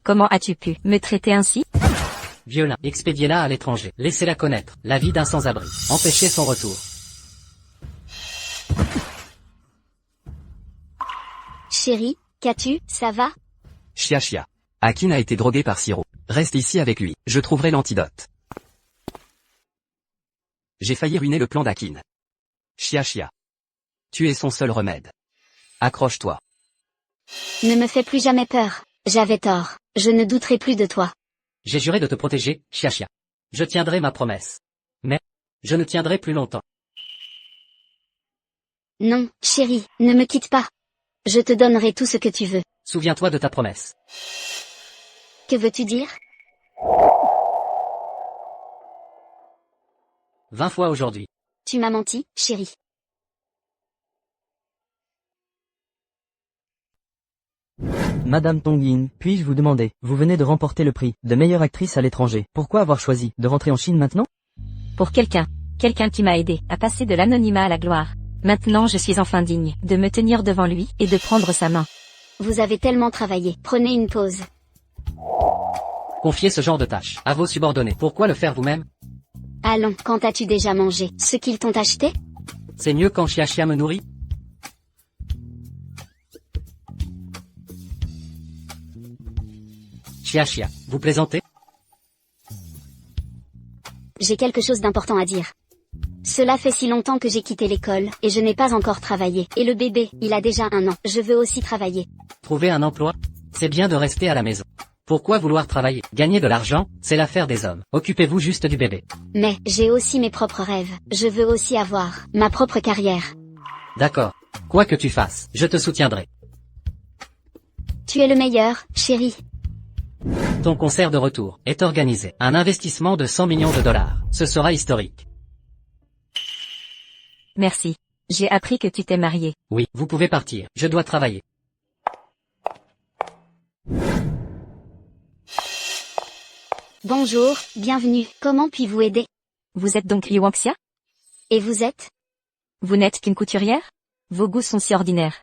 Comment as-tu pu me traiter ainsi? Violin, expédiez-la à l'étranger. Laissez-la connaître la vie d'un sans-abri. Empêchez son retour. Chérie, qu'as-tu, ça va? Xiaxia. Akin a été drogué par Siro. Reste ici avec lui, je trouverai l'antidote. J'ai failli ruiner le plan d'Akin. Xiaxia. Tu es son seul remède. Accroche-toi. Ne me fais plus jamais peur. J'avais tort. Je ne douterai plus de toi. J'ai juré de te protéger, Xiaxia. Je tiendrai ma promesse. Mais, je ne tiendrai plus longtemps. Non, chérie, ne me quitte pas. Je te donnerai tout ce que tu veux. Souviens-toi de ta promesse. Que veux-tu dire? 20 fois aujourd'hui. Tu m'as menti, chérie. Madame Tonglin, puis-je vous demander, vous venez de remporter le prix de meilleure actrice à l'étranger. Pourquoi avoir choisi de rentrer en Chine maintenant? Pour quelqu'un qui m'a aidé à passer de l'anonymat à la gloire. Maintenant je suis enfin digne de me tenir devant lui et de prendre sa main. Vous avez tellement travaillé. Prenez une pause. Confiez ce genre de tâches à vos subordonnés. Pourquoi le faire vous-même? Allons, quand as-tu déjà mangé ce qu'ils t'ont acheté? C'est mieux quand Chia me nourrit? Chia, vous plaisantez? J'ai quelque chose d'important à dire. Cela fait si longtemps que j'ai quitté l'école, et je n'ai pas encore travaillé. Et le bébé, il a déjà 1 an. Je veux aussi travailler. Trouver un emploi? C'est bien de rester à la maison. Pourquoi vouloir travailler? Gagner de l'argent, c'est l'affaire des hommes. Occupez-vous juste du bébé. Mais, j'ai aussi mes propres rêves. Je veux aussi avoir ma propre carrière. D'accord. Quoi que tu fasses, je te soutiendrai. Tu es le meilleur, chérie. Ton concert de retour est organisé. Un investissement de 100 millions de dollars. Ce sera historique. Merci. J'ai appris que tu t'es marié. Oui, vous pouvez partir. Je dois travailler. Bonjour, bienvenue. Comment puis-vous aider? Vous êtes donc Yuanxia? Et vous êtes? Vous n'êtes qu'une couturière? Vos goûts sont si ordinaires.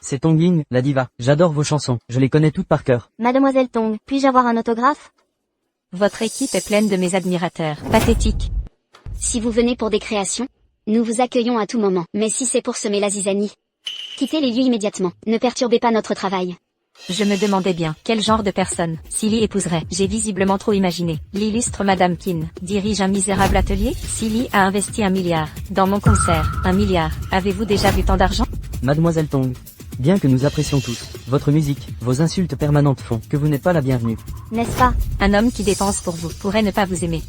C'est Tong Ying, la diva. J'adore vos chansons. Je les connais toutes par cœur. Mademoiselle Tong, puis-je avoir un autographe? Votre équipe est pleine de mes admirateurs. Pathétique. Si vous venez pour des créations, nous vous accueillons à tout moment. Mais si c'est pour semer la zizanie, quittez les lieux immédiatement. Ne perturbez pas notre travail. Je me demandais bien, quel genre de personne Silly épouserait. J'ai visiblement trop imaginé. L'illustre Madame Qin dirige un misérable atelier. Silly a investi 1 milliard. Dans mon concert, 1 milliard. Avez-vous déjà vu tant d'argent? Mademoiselle Tong. Bien que nous apprécions tous votre musique, vos insultes permanentes font que vous n'êtes pas la bienvenue. N'est-ce pas? Un homme qui dépense pour vous pourrait ne pas vous aimer.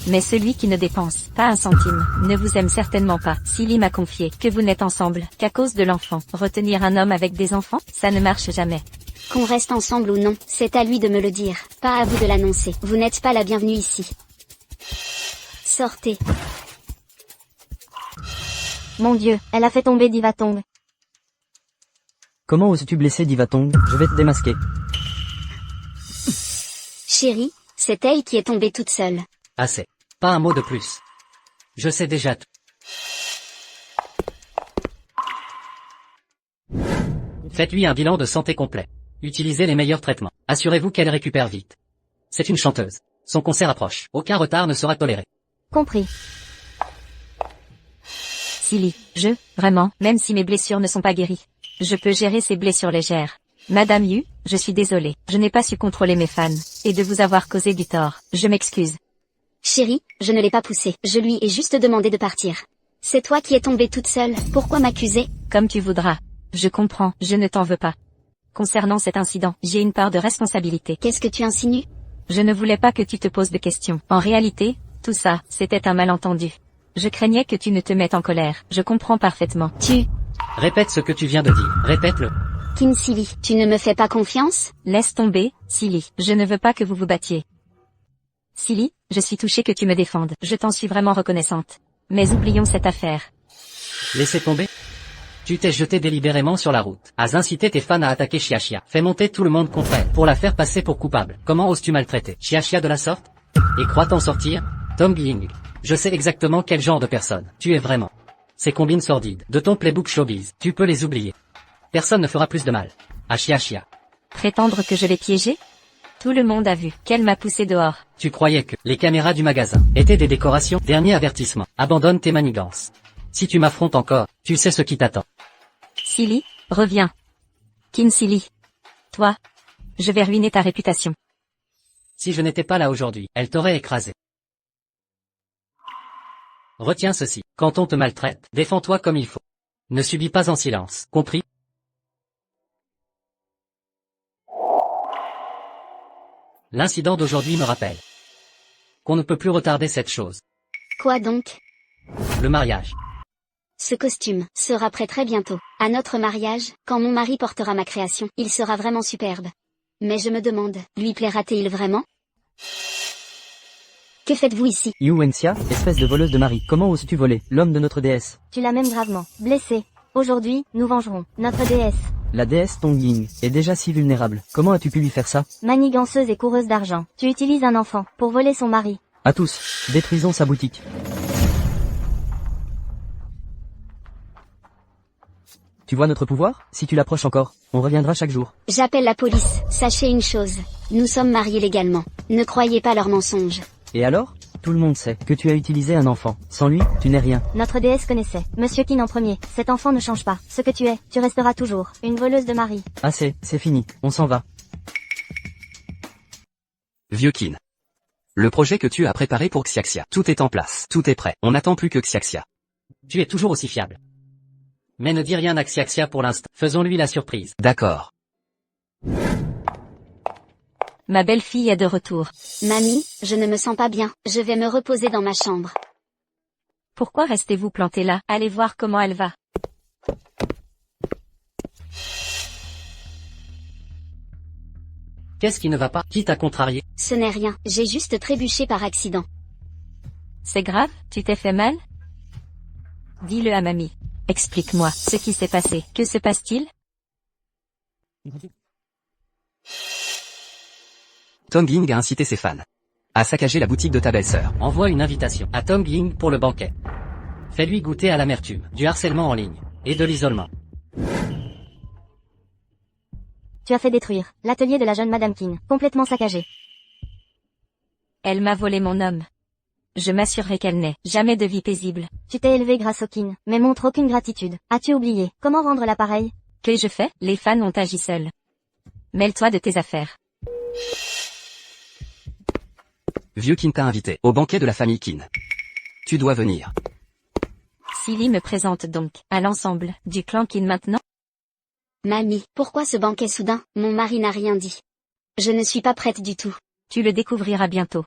Mais celui qui ne dépense pas un centime ne vous aime certainement pas. Silly m'a confié que vous n'êtes ensemble qu'à cause de l'enfant. Retenir un homme avec des enfants, ça ne marche jamais. Qu'on reste ensemble ou non, c'est à lui de me le dire, pas à vous de l'annoncer. Vous n'êtes pas la bienvenue ici. Sortez. Mon Dieu, elle a fait tomber Diva Tong. Comment oses-tu blesser Diva Tong? Je vais te démasquer. Chérie, c'est elle qui est tombée toute seule. Assez. Pas un mot de plus. Je sais déjà tout. Faites-lui un bilan de santé complet. Utilisez les meilleurs traitements. Assurez-vous qu'elle récupère vite. C'est une chanteuse. Son concert approche. Aucun retard ne sera toléré. Compris. Silly, vraiment, même si mes blessures ne sont pas guéries, je peux gérer ces blessures légères. Madame Yu, je suis désolée. Je n'ai pas su contrôler mes fans, et de vous avoir causé du tort. Je m'excuse. Chérie, je ne l'ai pas poussée. Je lui ai juste demandé de partir. C'est toi qui es tombée toute seule. Pourquoi m'accuser? Comme tu voudras. Je comprends, je ne t'en veux pas. Concernant cet incident, j'ai une part de responsabilité. Qu'est-ce que tu insinues? Je ne voulais pas que tu te poses de questions. En réalité, tout ça, c'était un malentendu. Je craignais que tu ne te mettes en colère. Je comprends parfaitement. Répète ce que tu viens de dire. Répète-le. Qin Silly, tu ne me fais pas confiance? Laisse tomber, Silly. Je ne veux pas que vous vous battiez. Silly, je suis touchée que tu me défendes. Je t'en suis vraiment reconnaissante. Mais oublions cette affaire. Laissez tomber. Tu t'es jeté délibérément sur la route. As incité tes fans à attaquer Chia. Fais monter tout le monde contre elle, pour la faire passer pour coupable. Comment oses-tu maltraiter Chia de la sorte? Et crois t'en sortir? Tong Ying. Je sais exactement quel genre de personne tu es vraiment. Ces combines sordides de ton playbook showbiz, tu peux les oublier. Personne ne fera plus de mal à Chia. Prétendre que je l'ai piégée? Tout le monde a vu qu'elle m'a poussé dehors. Tu croyais que les caméras du magasin étaient des décorations? Dernier avertissement. Abandonne tes manigances. Si tu m'affrontes encore, tu sais ce qui t'attend. Silly, reviens. Qin Silly. Toi. Je vais ruiner ta réputation. Si je n'étais pas là aujourd'hui, elle t'aurait écrasé. Retiens ceci. Quand on te maltraite, défends-toi comme il faut. Ne subis pas en silence. Compris? L'incident d'aujourd'hui me rappelle qu'on ne peut plus retarder cette chose. Quoi donc? Le mariage. Ce costume sera prêt très bientôt. À notre mariage, quand mon mari portera ma création, il sera vraiment superbe. Mais je me demande, lui plaira-t-il vraiment? Que faites-vous ici? Yu Wenxia, espèce de voleuse de mari. Comment oses-tu voler l'homme de notre déesse? Tu l'as même gravement blessé. Aujourd'hui, nous vengerons notre déesse. La déesse Tong Ying est déjà si vulnérable. Comment as-tu pu lui faire ça? Maniganceuse et coureuse d'argent. Tu utilises un enfant pour voler son mari. À tous, détruisons sa boutique. Tu vois notre pouvoir? Si tu l'approches encore, on reviendra chaque jour. J'appelle la police. Sachez une chose. Nous sommes mariés légalement. Ne croyez pas leurs mensonges. Et alors? Tout le monde sait que tu as utilisé un enfant. Sans lui, tu n'es rien. Notre déesse connaissait Monsieur Kin en premier. Cet enfant ne change pas. Ce que tu es, tu resteras toujours. Une voleuse de mari. Assez, c'est fini. On s'en va. Vieux Kin. Le projet que tu as préparé pour Xiaxia. Tout est en place. Tout est prêt. On n'attend plus que Xiaxia. Tu es toujours aussi fiable. Mais ne dis rien à Xiaxia pour l'instant. Faisons-lui la surprise. D'accord. Ma belle-fille est de retour. Mamie, je ne me sens pas bien. Je vais me reposer dans ma chambre. Pourquoi restez-vous planté là? Allez voir comment elle va. Qu'est-ce qui ne va pas? Qui t'a contrarié? Ce n'est rien, j'ai juste trébuché par accident. C'est grave? Tu t'es fait mal? Dis-le à mamie. Explique-moi ce qui s'est passé. Que se passe-t-il? Tom Ging a incité ses fans à saccager la boutique de ta belle-sœur. Envoie une invitation à Tom Ging pour le banquet. Fais-lui goûter à l'amertume, du harcèlement en ligne, et de l'isolement. Tu as fait détruire l'atelier de la jeune Madame Kin. Complètement saccagé. Elle m'a volé mon homme. Je m'assurerai qu'elle n'ait jamais de vie paisible. Tu t'es élevé grâce au Kin, mais montre aucune gratitude. As-tu oublié comment rendre l'appareil? Que je fais? Les fans ont agi seuls. Mêle-toi de tes affaires. Vieux Kin t'a invité au banquet de la famille Kin. Tu dois venir. Silly me présente donc à l'ensemble du clan Kin maintenant. Mamie, pourquoi ce banquet soudain? Mon mari n'a rien dit. Je ne suis pas prête du tout. Tu le découvriras bientôt.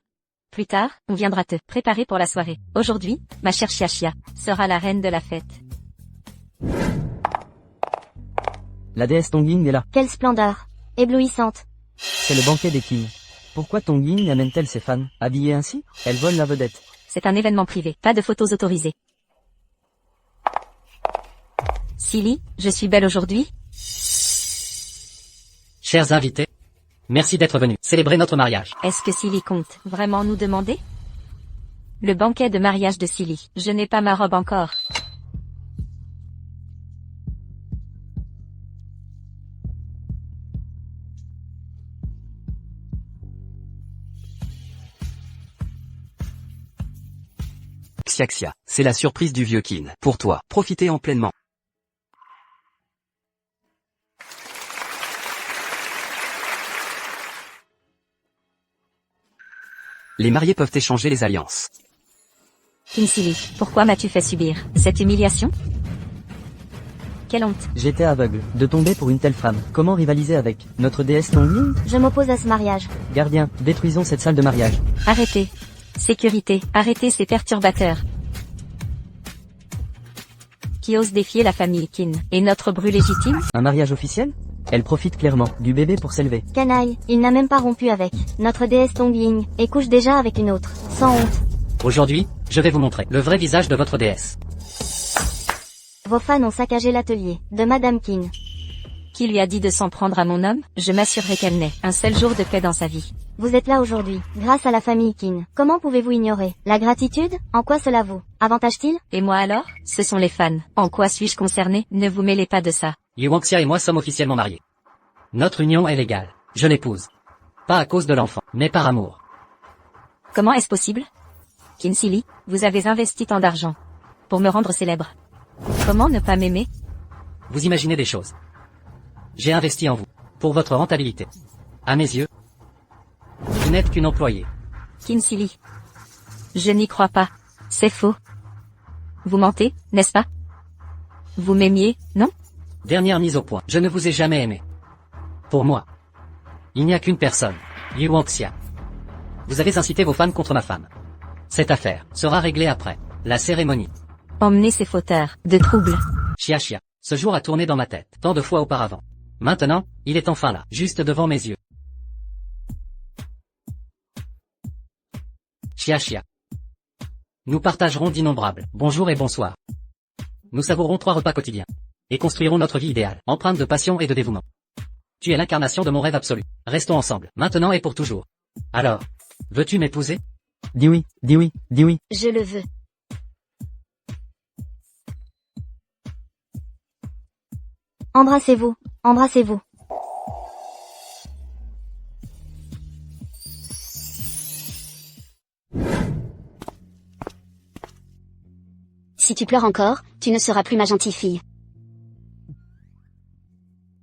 Plus tard, on viendra te préparer pour la soirée. Aujourd'hui, ma chère Xiaxia sera la reine de la fête. La déesse Tongying est là. Quelle splendeur. Éblouissante. C'est le banquet des Qin. Pourquoi Tongying amène-t-elle ses fans habillés ainsi? Elle vole la vedette. C'est un événement privé, pas de photos autorisées. Silly, je suis belle aujourd'hui? Chers invités, merci d'être venus célébrer notre mariage. Est-ce que Silly compte vraiment nous demander? Le banquet de mariage de Silly. Je n'ai pas ma robe encore. Xiaxia, c'est la surprise du vieux Kin. Pour toi, profitez-en pleinement. Les mariés peuvent échanger les alliances. Kin Silly, pourquoi m'as-tu fait subir cette humiliation? Quelle honte. J'étais aveugle de tomber pour une telle femme. Comment rivaliser avec notre déesse Tongying? Je m'oppose à ce mariage. Gardien, détruisons cette salle de mariage. Arrêtez. Sécurité, arrêtez ces perturbateurs. Qui ose défier la famille Kin et notre bru légitime? Un mariage officiel? Elle profite clairement du bébé pour s'élever. Canaille, il n'a même pas rompu avec notre déesse Tongying et couche déjà avec une autre. Sans honte. Aujourd'hui, je vais vous montrer le vrai visage de votre déesse. Vos fans ont saccagé l'atelier de Madame Kin. Qui lui a dit de s'en prendre à mon homme? Je m'assurerai qu'elle n'ait un seul jour de paix dans sa vie. Vous êtes là aujourd'hui, grâce à la famille Kin. Comment pouvez-vous ignorer la gratitude? En quoi cela vous avantage-t-il? Et moi alors? Ce sont les fans. En quoi suis-je concerné? Ne vous mêlez pas de ça. Yu Wangxia et moi sommes officiellement mariés. Notre union est légale. Je l'épouse. Pas à cause de l'enfant, mais par amour. Comment est-ce possible? Kin Silly, vous avez investi tant d'argent pour me rendre célèbre. Comment ne pas m'aimer? Vous imaginez des choses. J'ai investi en vous, pour votre rentabilité. À mes yeux, vous n'êtes qu'une employée. Kin Silly. Je n'y crois pas. C'est faux. Vous mentez, n'est-ce pas? Vous m'aimiez, non? Dernière mise au point. Je ne vous ai jamais aimé. Pour moi, il n'y a qu'une personne, Yu Wangxia. Vous avez incité vos fans contre ma femme. Cette affaire sera réglée après la cérémonie. Emmenez ces fauteurs de troubles. Xiaxia, ce jour a tourné dans ma tête, tant de fois auparavant. Maintenant, il est enfin là, juste devant mes yeux. Xiaxia. Nous partagerons d'innombrables bonjour et bonsoir. Nous savourerons 3 repas quotidiens. Et construirons notre vie idéale, empreinte de passion et de dévouement. Tu es l'incarnation de mon rêve absolu. Restons ensemble, maintenant et pour toujours. Alors, veux-tu m'épouser? Dis oui, dis oui, dis oui. Je le veux. Embrassez-vous, embrassez-vous. Si tu pleures encore, tu ne seras plus ma gentille fille.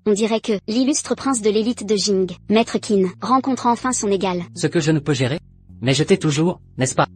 On dirait que l'illustre prince de l'élite de Jing, Maître Qin, rencontre enfin son égal. Ce que je ne peux gérer. Mais je t'ai toujours, n'est-ce pas?